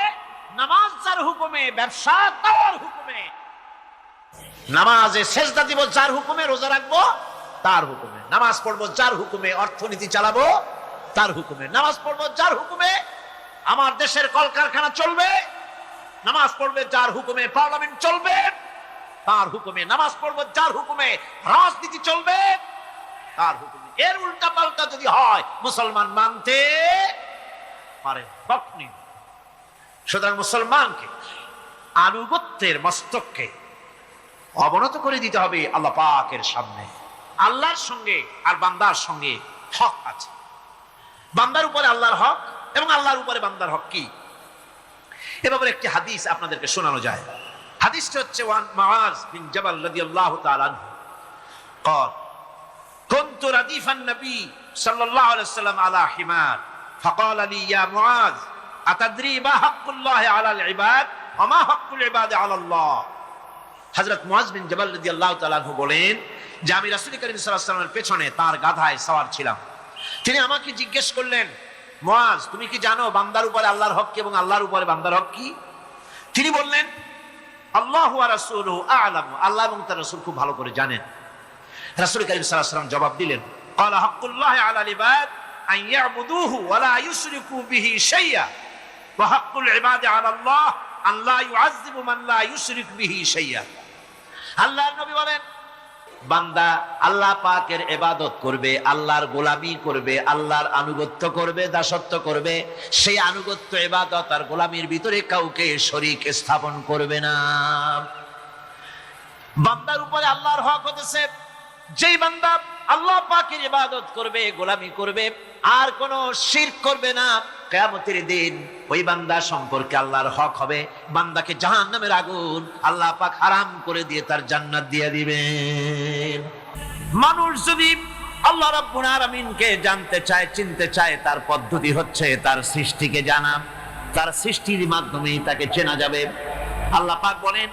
নামাজ যার হুকুমে, ব্যবসা তার হুকুমে, নামাজে সেজদা দিব যার হুকুমে, রোজা রাখবো তার হুকুমে, নামাজ পড়বো যার হুকুমে, অর্থনীতি চালাবো তার হুকুমে, নামাজ পড়বো যার হুকুমে আমার দেশের কলকারখানা চলবে, নামাজ পড়বে যার হুকুমে পার্লামেন্ট চলবে তার হুকুমে, নামাজ পড়বো যার হুকুমে রাজনীতি চলবে তার হুকুমে। এর উল্টা পাল্টা যদি হয় মুসলমান মানতে পারে কখনই। সুতরাং মুসলমানকে আনুগত্যের মস্তককে অবনত করে দিতে হবে আল্লাহ পাকের সামনে। আল্লাহর সঙ্গে আর বান্দার সঙ্গে হক আছে, বান্দার উপরে আল্লাহর হক এবং আল্লাহর উপরে বান্দার হক কি, এ ব্যাপারে একটি হাদিস আপনাদেরকে শোনানো যায়। হাদিসটা হচ্ছে ওয়ান মুআজ বিন জাবাল রাদিয়াল্লাহু তাআলা আনহু قال كنت رديف النبي صلى الله عليه وسلم على حمار فقال لي يا معاذ أتدري ما حق الله على العباد وما حق العباد على الله। হযরত মুআজ বিন জাবাল রাদিয়াল্লাহু তাআলা আনহু বলেন যে আমি রাসূল করিম সাল্লাল্লাহু আলাইহি ওয়াসাল্লামের পেছনে তার গাধায় সওয়ার ছিলাম। তিনি আমাকে জিজ্ঞেস করলেন, মুআজ তুমি কি জানো বান্দার উপরে আল্লাহর হক কি এবং আল্লাহর উপরে বান্দার হক কি? তিনি বললেন, আল্লাহু ওয়া রাসূলুহু আ'লামু, আল্লাহ এবং তার রাসূল খুব ভালো করে জানেন। রাসূল করিম সাল্লাল্লাহু আলাইহি ওয়াসাল্লাম জবাব দিলেন, ক্বালা হাক্কুল্লাহি আলাল ইবাদ আন ইয়াবুদুহু ওয়া লা ইউশরিকু বিহি শাইআ ওয়া হাক্কুল ইবাদি আলাল্লাহ আন লা ইউআযযিবু মান লা ইউশরিক বিহি শাইআ। আল্লাহর নবী বলেন, বান্দা আল্লাহ পাকের ইবাদত করবে, আল্লাহর গোলামি করবে, আল্লাহর আনুগত্য করবে, দাসত্ব করবে, সেই আনুগত্য ইবাদত আর গোলামির ভিতরে কাউকে শরীক স্থাপন করবে না। বান্দার উপরে আল্লাহর হক হতেছে যেই বান্দা আল্লাহ পাকের ইবাদত করবে, গোলামি করবে, আর কোনো শিরক করবে না, কিয়ামতের দিন ওই বান্দা সম্পর্কে আল্লাহর হক হবে বান্দাকে জাহান্নামের আগুন আল্লাহ পাক হারাম করে দিয়ে তার জান্নাত দিয়ে দিবেন। মানুষ যদি আল্লাহ রাব্বুল আলামিনকে জানতে চায়, চিনতে চায়, তার পদ্ধতি হচ্ছে তার সৃষ্টিকে জানা, তার সৃষ্টির মাধ্যমেই তাকে চেনা যাবে। আল্লাহ পাক বলেন,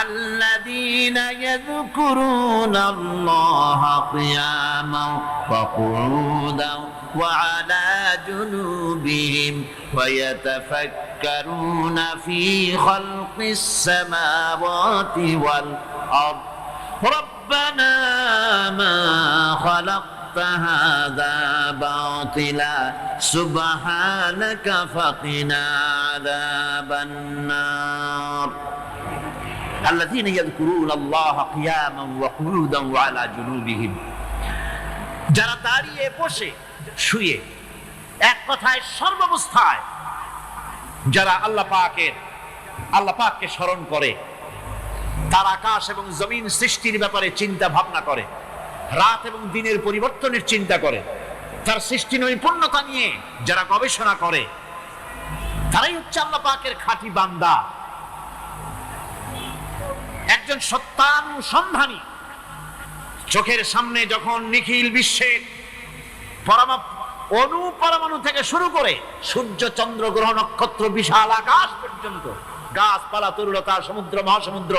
الذين يذكرون الله قياما وقعودا وعلى جنوبهم ويتفكرون في خلق السماوات والأرض ربنا ما خلقت هذا باطلا سبحانك فقنا عذاب النار الذين يذكرون الله قياما وقعودا وعلى جنوبهم। যারা দাঁড়িয়ে বসে শুয়ে এক কথায় সর্বাবস্থায় যারা আল্লাহ পাককে স্মরণ করে, তার আকাশ এবং জমিন সৃষ্টির ব্যাপারে চিন্তা ভাবনা করে, রাত এবং দিনের পরিবর্তনের চিন্তা করে, তার সৃষ্টি নৈপুণ্যতা নিয়ে যারা গবেষণা করে, তারাই হচ্ছে আল্লাহ পাকের খাঁটি বান্দা। একজন সত্যানুসন্ধানী চোখের সামনে যখন নিখিল বিশ্বের পরমাণু থেকে শুরু করে সূর্য, চন্দ্র, গ্রহ, নক্ষত্র, বিশাল আকাশ পর্যন্ত, গাছপালা, তরুলতা, সমুদ্র, মহাসমুদ্র,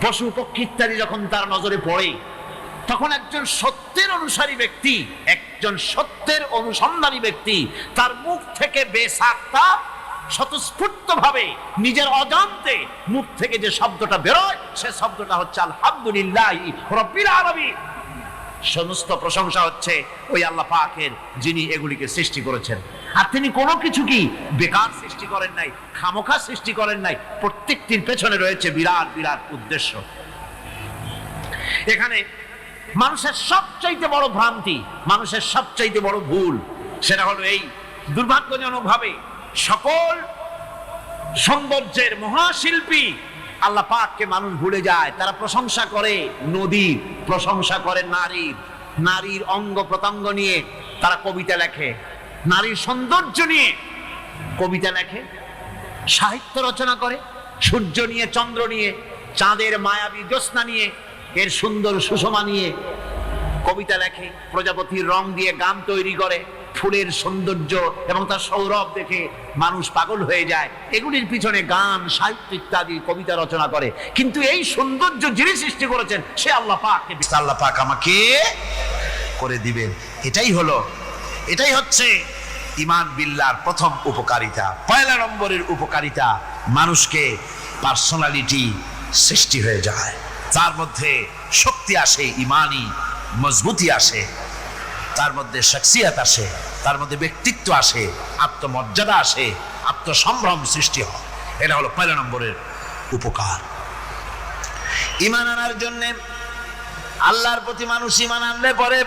পশু পক্ষী ইত্যাদি যখন তার নজরে পড়ে, তখন একজন সত্যের অনুসারী ব্যক্তি, একজন সত্যের অনুসন্ধানী ব্যক্তি, তার মুখ থেকে বেসাক্তা স্বতঃস্ফূর্তভাবে নিজের অজান্তে মুখ থেকে যে শব্দটা বেরোয়, সে শব্দটা হচ্ছে আলহামদুলিল্লাহি রাব্বিল আলামিন। সমস্ত প্রশংসা হচ্ছে ওই আল্লাহ পাকের, যিনি এগুলিকে সৃষ্টি করেছেন। আর তিনি কোনো কিছু কি বেকার সৃষ্টি করেন নাই, খামোখা সৃষ্টি করেন নাই, প্রত্যেকটির পেছনে রয়েছে বিরাট বিরাট উদ্দেশ্য। এখানে মানুষের সবচাইতে বড় ভ্রান্তি, মানুষের সবচাইতে বড় ভুল, সেটা হলো এই, দুর্ভাগ্যজনকভাবে সকল সৌন্দর্যের মহাশিল্পী আল্লাহ পাককে মানুষ ভুলে যায়। তারা প্রশংসা করে নদীর, প্রশংসা করে নারীর, নারীর অঙ্গ প্রত্যঙ্গ নিয়ে তারা কবিতা লেখে, নারীর সৌন্দর্য নিয়ে কবিতা লেখে, সাহিত্য রচনা করে, সূর্য নিয়ে, চন্দ্র নিয়ে, চাঁদের মায়াবী জ্যোৎস্না নিয়ে, এর সুন্দর সুষমা নিয়ে কবিতা লেখে, প্রজাপতির রং দিয়ে গান তৈরি করে, ফুলের সৌন্দর্য এবং তার সৌরভ দেখে মানুষ পাগল হয়ে যায়, এগুলির পিছনে গান, সাহিত্য ইত্যাদি কবিতা রচনা করে। কিন্তু এই সৌন্দর্য যিনি সৃষ্টি করেছেন সে আল্লাহ পাক। আল্লাহ পাক আমাকে করে দিবেন। এটাই হচ্ছে ঈমান বিল্লাহর প্রথম উপকারিতা, পয়লা নম্বরের উপকারিতা। মানুষকে পার্সোনালিটি সৃষ্টি হয়ে যায়, তার মধ্যে শক্তি আসে, ঈমানি মজবুতি আসে, তার মধ্যে শখসিয়ত আসে, তার মধ্যে ব্যক্তিত্ব আসে, আত্মমর্যাদা আসে, আত্মসম্ভ্রম সৃষ্টি হয়। এটা হলো পয়লা নম্বরের উপকার। ঈমান আনার জন্য আল্লাহর প্রতি মানুষ ঈমান আনলে পরে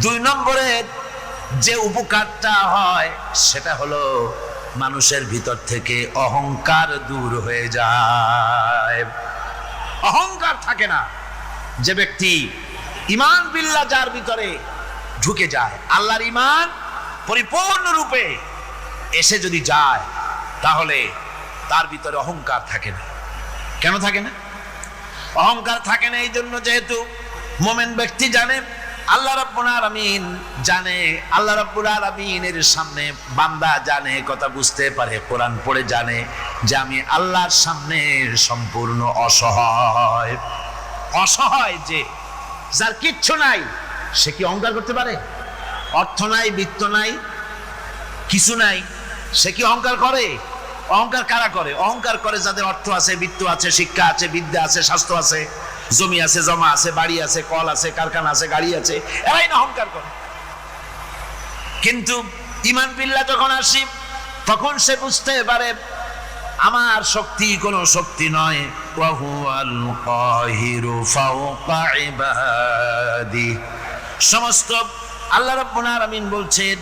2 নম্বরে যে উপকারটা হয় সেটা হলো মানুষের ভিতর থেকে অহংকার দূর হয়ে যায়, অহংকার থাকে না। যে ব্যক্তি ঈমান বিল্লাহ যার ভিতরে ঢুকে যায়, আল্লাহর ঈমান পরিপূর্ণ রূপে এসে যদি যায়, তাহলে তার ভিতরে অহংকার থাকে না। কেন থাকে না? অহংকার থাকে না এই জন্য, যেহেতু মুমিন ব্যক্তি জানে আল্লাহ রাব্বুল আলামিন জানে, আল্লাহ রাব্বুল আলামিনের সামনে বান্দা জানে, কথা বুঝতে পারে, কোরআন পড়ে জানে যে আমি আল্লাহর সামনে সম্পূর্ণ অসহায়। অসহায় যে যার কিচ্ছু নাই, সে কি অহংকার করতে পারে? অর্থ নাই, বিত্ত নাই, কিছু নাই, সে কি অহংকার করে? অহংকার কারা করে? অহংকার করে যাদের অর্থ আছে, বিত্ত আছে, শিক্ষা আছে, বিদ্যা আছে, স্বাস্থ্য আছে, জমি আছে, জমা আছে, বাড়ি আছে, কল আছে, কারখানা আছে, গাড়ি আছে, এরাই না অহংকার করে। কিন্তু ঈমান বিল্লাহ যখন আসি, তখন সে বুঝতে পারে আমার শক্তি কোনো শক্তি নয়, ওয়া হুয়াল কাহিরু ফাওকা ইবাদি। সমস্ত আল্লাহ রাব্বুল আলামিন বলছেন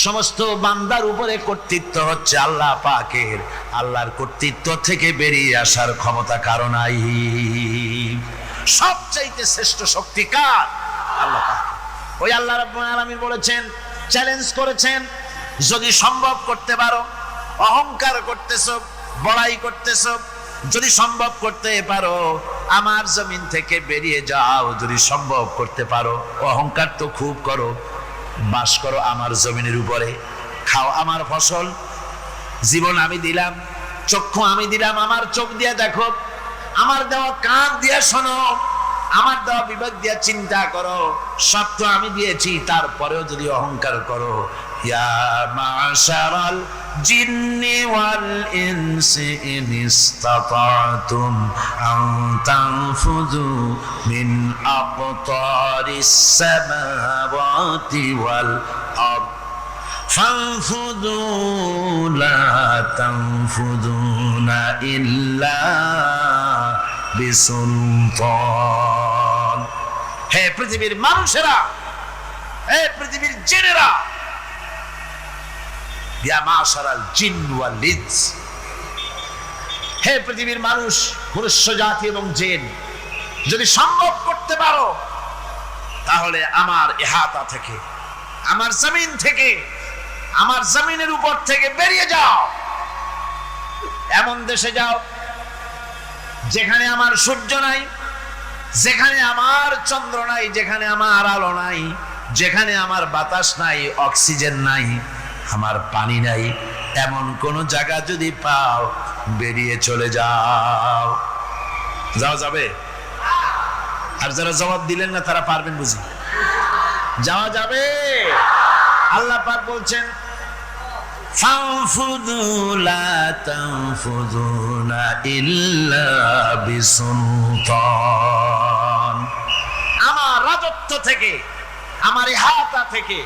সমস্ত বান্দার উপরে কর্তৃত্ব হচ্ছে আল্লাহ পাকের। আল্লাহর কর্তৃত্ব থেকে বেরিয়ে আসার ক্ষমতা কারো নাই। সবচাইতে শ্রেষ্ঠ শক্তি কার? আল্লাহ পাক। ওই আল্লাহ রাব্বুল আলামিন বলেছেন, চ্যালেঞ্জ করেছেন, যদি সম্ভব করতে পারো, অহংকার করতেছ, বড়াই করতেছ, যদি সম্ভব করতে পারো আমার জমিন থেকে বেরিয়ে যাও। যদি সম্ভব করতে পারো, অহংকার তো খুব করো, বাস করো আমার জমিনের উপরে, খাও আমার ফসল, জীবন আমি দিলাম, চক্ষু আমি দিলাম, আমার চোখ দিয়ে দেখো, আমার দেওয়া কান দিয়ে শোনো, আমার দেওয়া বিবেক দিয়ে চিন্তা করো, সব তো আমি দিয়েছি, তারপরেও যদি অহংকার করো। ইয়া মাশারাল জিন্নি ওয়াল ইনসি ইন ইসতাতাতুম আন তানফুযু মিন আকতারিস সামাওয়াতি ওয়াল আরদ ফানফুযু লা তানফুযুনা ইল্লা বিসুলতান। হে পৃথিবীর মানুষেরা, হে পৃথিবীর জিনেরা, ইয়া মাশারাল জিন ওয়াল ইনস, হে পৃথিবীর মানুষ, মনুষ্য জাতি এবং জিন, যদি সম্ভব করতে পারো তাহলে আমার ইহাতা থেকে, আমার জমিন থেকে, আমার জমিনের উপর থেকে বেরিয়ে যাও। এমন দেশে যাও যেখানে আমার সূর্য নাই, যেখানে আমার চন্দ্র নাই, যেখানে আমার আলো নাই, যেখানে আমার বাতাস নাই, অক্সিজেন নাই, আমার পানি নাই, এমন কোন জায়গা যদি পাও, বেরিয়ে চলে যাও। যাওয়া যাবে? আর যারা জবাব দিলেন না তারা পারবেন বুঝি? যাওয়া যাবে। আল্লাহ পাক বলছেন, ফানফুযু লা তানফুযুনা ইল্লা বিসুলতান। আমার রাজত্ব থেকে, আমার ইহাতা থেকে,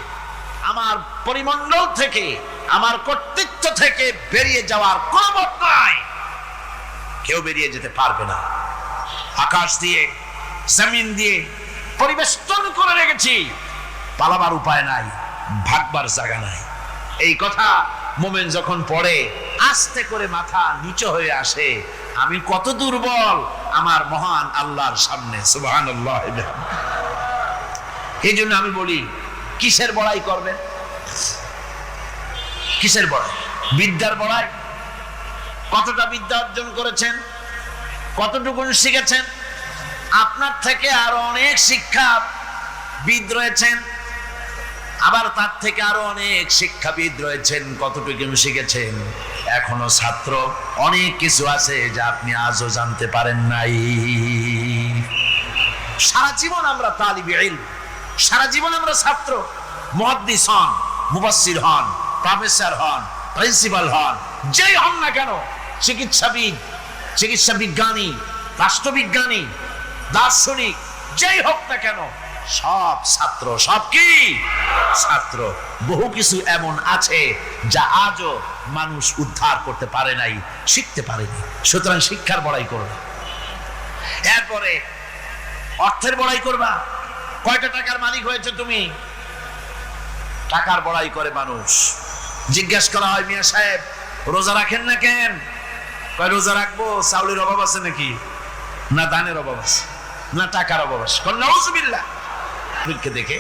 আমার পরিমণ্ডল থেকে, আমার কর্তৃত্ব থেকে বেরিয়ে যাওয়ার কোন পথ নাই। কেউ বেরিয়ে যেতে পারবে না। আকাশ দিয়ে, জমিন দিয়ে পরিবেষ্টন করে রেখেছি, পালাবার উপায় নাই, ভাগবার জায়গা নাই। এই কথা মুমিন যখন পড়ে, আস্তে করে মাথা নিচু হয়ে আসে, আমি কত দুর্বল আমার মহান আল্লাহর সামনে। সুবহানাল্লাহ। এই জন্য আমি বলি, কিসের বড়াই করবেন? কিসের বড়াই? বিদ্যার বড়াই। কতটা বিদ্যা অর্জন করেছেন? কতটুকু শিখেছেন? আপনার থেকে আরো অনেক শিক্ষাবিদ রয়েছেন, আবার তার থেকে আরো অনেক শিক্ষাবিদ রয়েছেন, কতটুকু শিখেছেন? এখনো ছাত্র, অনেক কিছু আছে যা আপনি আজও জানতে পারেন নাই। সারা জীবন আমরা তালিবে ইলম, সারা জীবন আমরা ছাত্র। মুহাদ্দিস হন, মুফাসসির হন, প্রফেসর হন, প্রিন্সিপাল হন, যেই হন না কেন, চিকিৎসাবিদ, চিকিৎসা বিজ্ঞানী, রাষ্ট্রবিজ্ঞানী, দার্শনিক, যেই হোক না কেন, সব ছাত্র। সব কি? ছাত্র। বহু কিছু এমন আছে যা আজও মানুষ উদ্ধার করতে পারে নাই, শিখতে পারেনি। সুতরাং শিক্ষার বড়াই করবে। এরপরে অর্থের বড়াই করবা। কয়টা টাকার মালিক হয়েছে তুমি? টাকার বড়াই করে মানুষ। জিজ্ঞেস করা হয়, মিয়া সাহেব রোজা রাখেন না কেন? কয় রোজা রাখবো, চাউলের অভাব আছে নাকি, না ধানের অভাব আছে, না টাকার অভাব আছে? নাউজুবিল্লাহ। দেখে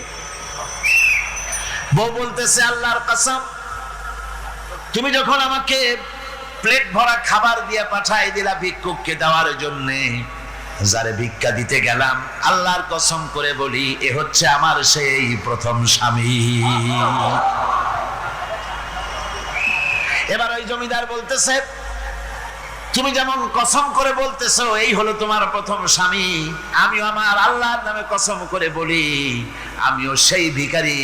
বউ বলতেছে আল্লাহর কসম, তুমি যখন আমাকে প্লেট ভরা খাবার দিয়ে পাঠাই দিলা ভিক্ষুককে দেওয়ার জন্য, যারে ভিক্ষা দিতে গেলাম, আল্লাহর কসম করে বলি এ হচ্ছে আমার সেই প্রথম স্বামী। এবার ওই জমিদার বলতেছে, তুমি যেমন কসম করে বলতেছো এই হলো তোমার প্রথম স্বামী, আমিও আমার আল্লাহর নামে কসম করে বলি আমিও সেই ভিখারি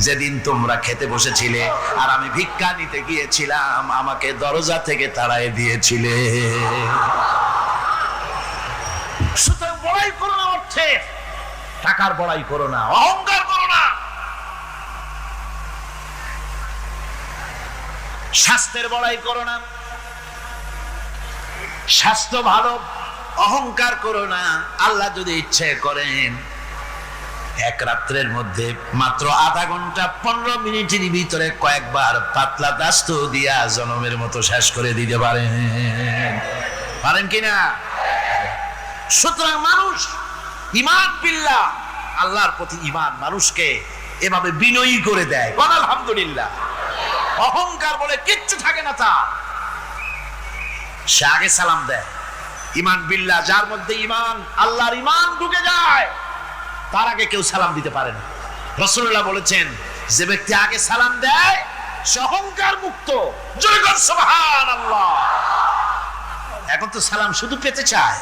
যেদিন তোমরা খেতে বসেছিলে আর আমি ভিক্ষা নিতে গিয়েছিলাম, আমাকে দরজা থেকে তাড়ায় দিয়েছিলে। সুতরাং বড়াই করো না অর্থে, টাকার বড়াই করো না, অহংকার করো না, স্বাস্থ্যের বড়াই করো না, স্বাস্থ্য ভালো, অহংকার করো না। আল্লাহ যদি ইচ্ছে করেন এক রাত্রের মধ্যে মাত্র আধা ঘন্টা 15 মিনিটের ভিতরে কয়েকবার পাতলা দাস্ত দিয়া জনমের মতো শেষ করে দিতে পারেন, পারেন কিনা? সুতরাং মানুষ ঈমান বিল্লাহ, আল্লাহর প্রতি ঈমান মানুষকে এভাবে বিনয়ী করে দেয়। আলহামদুলিল্লাহ। অহংকার বলে কিচ্ছু থাকে না তার, সে আগে সালাম দেয়। ঈমান বিল্লাহ, যার মধ্যে ঈমান, আল্লাহর ঈমান ঢুকে যায়, তার আগে কেউ সালাম দিতে পারে না। রাসূলুল্লাহ বলেছেন যে ব্যক্তি আগে সালাম দেয় সে অহংকার মুক্ত। জয় গো সুবহানাল্লাহ। এখন তো সালাম শুধু পেতে চায়।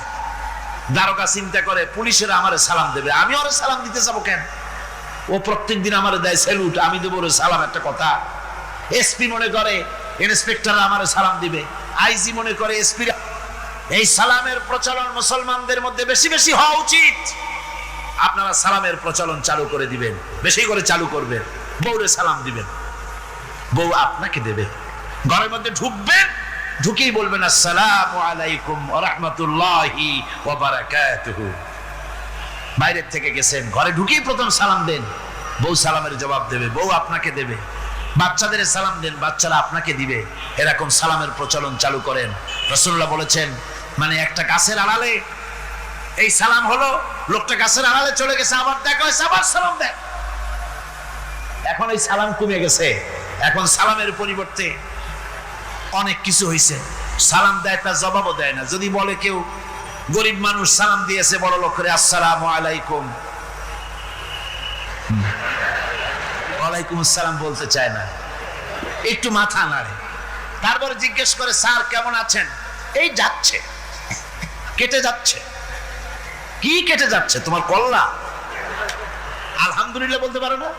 দারোগা চিন্তা করে পুলিশেরা আমারে সালাম দেবে, আমি ওরে সালাম দিতে যাবো কেন? ও প্রত্যেকদিন আমারে দেয় স্যালুট, আমি দেবো ওরে সালাম, একটা কথা। এসপি মনে করে ইন্সপেক্টর আমারে সালাম দিবে, আইজি মনে করে এসপি। এই সালামের প্রচলন মুসলমানদের মধ্যে বেশি বেশি হওয়া উচিত। আপনারা সালামের প্রচলন চালু করে দিবেন, বেশি করে চালু করবেন। বউরে সালাম দিবেন, বউ আপনাকে দেবে। ঘরের মধ্যে ঢুকবেন, ঢুকেই বলবেন আসসালামু আলাইকুম ওয়া রাহমাতুল্লাহি ওয়া বারাকাতুহু। বাইরে থেকে গেছেন, ঘরে ঢুকেই প্রথম সালাম দেন, বউ সালামের জবাব দেবে, বউ আপনাকে দেবে। বাচ্চাদের সালাম দেন, বাচ্চারা আপনাকে দিবে। এরকম সালামের প্রচলন চালু করেন। রাসূলুল্লাহ বলেছেন, মানে একটা গাছের আড়ালে এই সালাম হলো, লোকটা গাছের আড়ালে চলে গেছে, আবার দেখা হয়েছে, আবার সালাম দেয়। এখন এই সালাম কমে গেছে, এখন সালামের পরিবর্তে অনেক কিছু হয়েছে। সালাম দেয়, তার জবাবও দেয় না। যদি বলে কেউ গরিব মানুষ সালাম দিয়েছে বড় লোক করে, আসসালামু আলাইকুম, ওয়ালাইকুম আসসালাম বলতে চায় না, একটু মাথা নাড়ে। তারপরে জিজ্ঞেস করে, স্যার কেমন আছেন? এই যাচ্ছে, কেটে যাচ্ছে। কি কেটে যাচ্ছে? তোমার কল্লা? আলহামদুলিল্লাহ বলতে পারো না?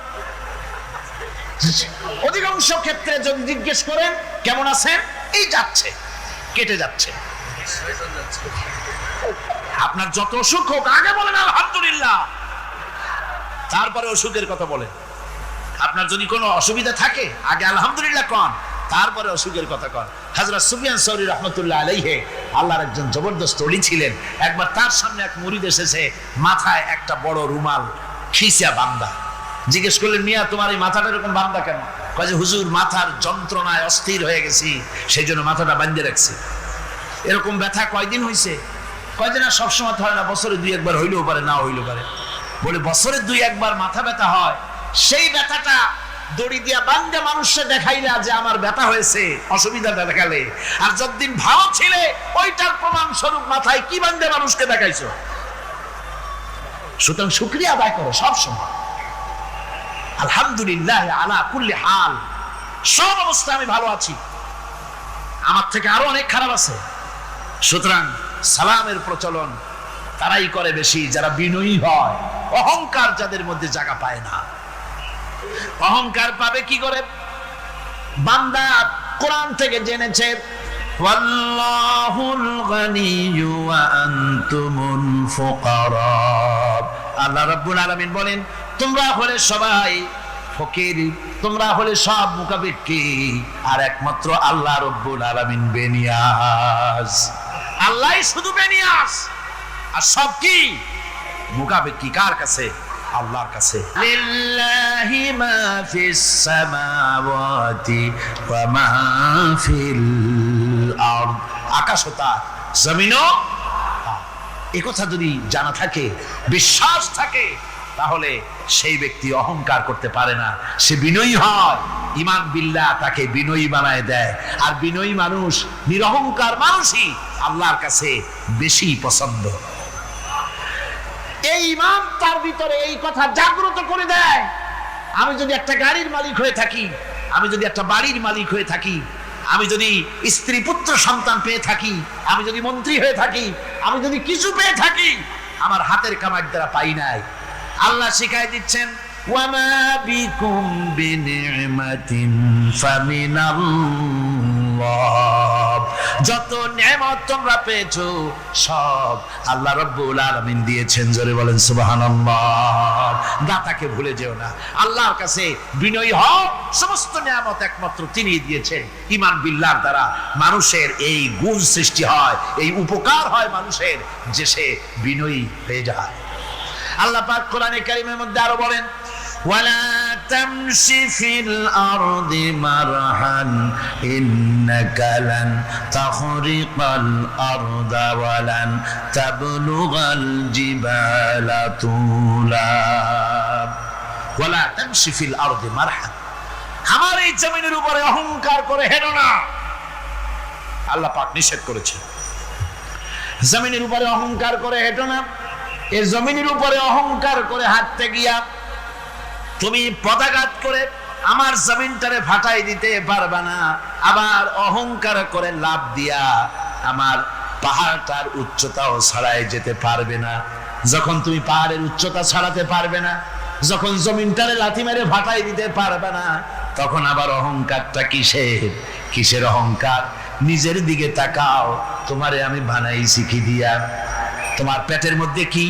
অধিকাংশ ক্ষেত্রে যদি জিজ্ঞেস করেন কেমন আছেন, এই যাচ্ছে, কেটে যাচ্ছে। আপনার যত অসুখ হোক আগে বলেন আলহামদুলিল্লাহ, তারপরে অসুখের কথা বলেন। আপনার যদি কোনো অসুবিধা থাকে আগে আলহামদুলিল্লাহ কন, তারপরে অসুখের কথা কন। হযরত সুফিয়ান সাউরি রাহমাতুল্লাহ আলাইহি আল্লাহর একজন জবরদস্ত ওলি ছিলেন। একবার তার সামনে এক মুরিদ এসেছে, মাথায় একটা বড় রুমাল খিসা বাঁধা। জিজ্ঞেস করলেন, মিয়া তোমার এই মাথাটা এরকম বাঁধা কেন? কয় যে হুজুর, মাথার যন্ত্রণায় অস্থির হয়ে গেছি, সেই জন্য মাথাটা বাঁধে রাখছি। এরকম ব্যথা কয়দিন হয়েছে? কয়দিন? আর সবসময় হয় না, বছরে 2-1 বার হইলেও পারে, না হইলেও পারে। বলে বছরে 2-1 বার মাথা ব্যথা হয়, সেই ব্যথাটা দড়ি দিয়া বান্ধে মানুষকে দেখাইলা যে আমার ব্যথা হয়েছে, অসুবিধাটা দেখালে। আর যতদিন ভালো ছিলে ওইটার প্রমাণ স্বরূপ মাথায় কি বান্ধে মানুষকে দেখাইছো। সুতরাং শুকরিয়া আদায় করো সব সময়। আলহামদুলিল্লাহ আলা কুল্লি হাল, সব অবস্থা আমি ভালো আছি, আমার থেকে আরো অনেক খারাপ আছে। সুতরাং সালামের প্রচলন তারাই করে বেশি যারা বিনয়ী হয়, অহংকার যাদের মধ্যে জায়গা পায় না। অহংকার পাবে কি করে? বান্দা কোরআন থেকে জেনেছে, ওয়াল্লাহুল গানিয়্যু ওয়া আনতুমুল ফুকারা। আল্লাহ রাব্বুল আলামিন বলেন, তোমরা হলে সবাই ফকির, তোমরা হলে সব মুকাবিক্কি, আর একমাত্র আল্লাহ রাব্বুল আলামিন বেনিয়াজ। আল্লাহই শুধু বেনিয়াজ, আর সব কি মুকাবিক্কি কার কাছে? আল্লাহর কাছে। লিল্লাহি মা ফিস সামাওয়াতি ওয়া মা ফিল আরদ, আকাশ ও তার, জমিনও। এই কথা যদি জানা থাকে, বিশ্বাস থাকে, তাহলে সেই ব্যক্তি অহংকার করতে পারে না, সে বিনয়ী হয়। ঈমান বিল্লাহ তাকে বিনয়ী বানায় দেয়। আর বিনয়ী মানুষ, নিরহংকার মানুষই আল্লাহর কাছে বেশি পছন্দ। এই ঈমান তার ভিতরে এই কথা জাগ্রত করে দেয়। আমি যদি একটা গাড়ির মালিক হয়ে থাকি, আমি যদি একটা বাড়ির মালিক হয়ে থাকি, আমি যদি স্ত্রী পুত্র সন্তান পেয়ে থাকি, আমি যদি মন্ত্রী হয়ে থাকি, আমি যদি কিছু পেয়ে থাকি, আমার হাতের কামাই দ্বারা পাই নাই। আল্লাহ শিখাই দিচ্ছেন, ওয়ামা বিকুম বিনিমাতিন ফামিনাল্লাহ, যত নেয়ামত তোমরা পেয়েছো সব আল্লাহ রাব্বুল আলামিন দিয়েছেন। জোরে বলেন সুবহানাল্লাহ। দাতাকে ভুলে যেও না, আল্লাহর কাছে বিনয়ী হও। সমস্ত নেয়ামত একমাত্র তিনি দিয়েছেন। ঈমান বিল্লাহর দ্বারা মানুষের এই গুণ সৃষ্টি হয়, এই উপকার হয় মানুষের, যে সে বিনয়ী হয়ে যায়। আল্লাহ পাক কোরআনে কারীমের মধ্যে আরো বলেন, ওয়ালা তামশি ফিল আরদি মারহান ইন্নাকা লান তাখরিকাল আরদা ওয়ালান তাবলুগাল জিবালা তুলা। ওয়ালা তামশি ফিল আরদি মারহান, আমার এই জমিনের উপরে অহংকার করে হেঁটো না। আল্লাহ পাক নিষেধ করেছেন, জমিনের উপরে অহংকার করে হেঁটো না। এই জমিনের উপরে অহংকার করে হাঁটতে গিয়া তুমি পদাঘাত করে আমার জমিনটারে ফাটাই দিতে পারবা না। আবার অহংকার করে লাভ দিয়া আমার পাহাড়টার উচ্চতাও ছাড়াই যেতে পারবে না। যখন তুমি পাহাড়ের উচ্চতা ছাড়াতে পারবে না, যখন জমিনটারে লাথি মেরে ফাটাই দিতে পারবে না, তখন আবার অহংকারটা কিসের? কিসের অহংকার? নিজের দিকে তাকাও, তোমারে আমি বানাইছি কি দিয়া? তোমার পেটের মধ্যে কি?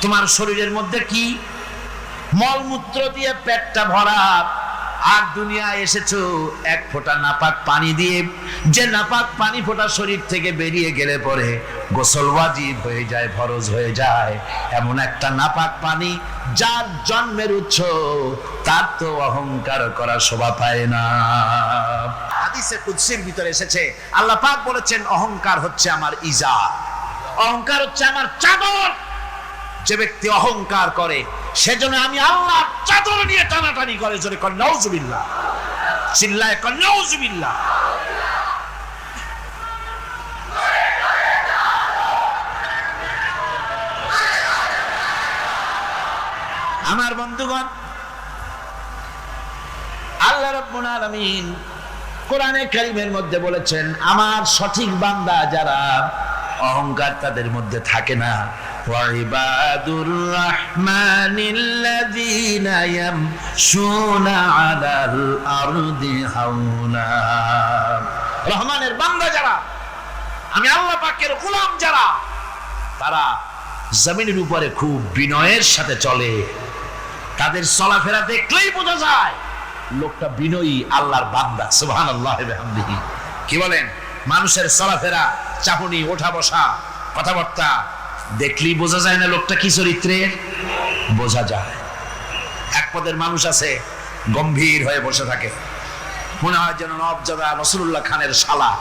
তোমার শরীরের মধ্যে কি? মলমূত্র দিয়ে পেটটা ভরা। আর দুনিয়ায় এসেছো এক ফোঁটা নাপাক পানি দিয়ে। যে নাপাক পানি ফোঁটা শরীর থেকে বেরিয়ে গেলে পরে গোসল ওয়াজিব হয়ে যায়, ফরজ হয়ে যায়। এমন একটা নাপাক পানি, যার জন্মের উৎস, তার তো অহংকার করার শোভা পায় না। হাদিসে কুদসির ভিতরে এসেছে, আল্লাহ পাক বলেছেন, অহংকার হচ্ছে আমার ইজার, অহংকার হচ্ছে আমার চাদর। যে ব্যক্তি অহংকার করে, সেজন্য আমি আল্লাহর চাদর নিয়ে টানাটানি করে। জোরে কর নাউজুবিল্লাহ, চিল্লায় কর নাউজুবিল্লাহ। আমার বন্ধুগণ, আল্লাহ রাব্বুল আলামিন কোরআনে কারীমের মধ্যে বলেছেন, আমার সঠিক বান্দা যারা, অহংকার তাদের মধ্যে থাকে না। ওয়াইবাদুর রাহমানিল্লাযীনা ইয়ামশুনা আলাল আরদি হাওনা, রহমানের বান্দা যারা, আমি আল্লাহ পাকের গোলাম যারা, তারা জমিনের উপরে খুব বিনয়ের সাথে চলে। তাদের চলাফেরা দেখলেই বোঝা যায় লোকটা বিনয়ী, আল্লাহর বান্দা। সুবহানাল্লাহ ওয়া বিহামদিহি। কি বলেন? মানুষের চলাফেরা, চাহনি, ওঠা বসা, কথাবার্তা দেখলেই বোঝা যায় না লোকটা কি চরিত্রের? বোঝা যায়। এক পদের মানুষ আছে, গম্ভীর হয়ে বসে থাকে, মনে হয় যেন নবজাদা রাসূলুল্লাহ খানের শালা।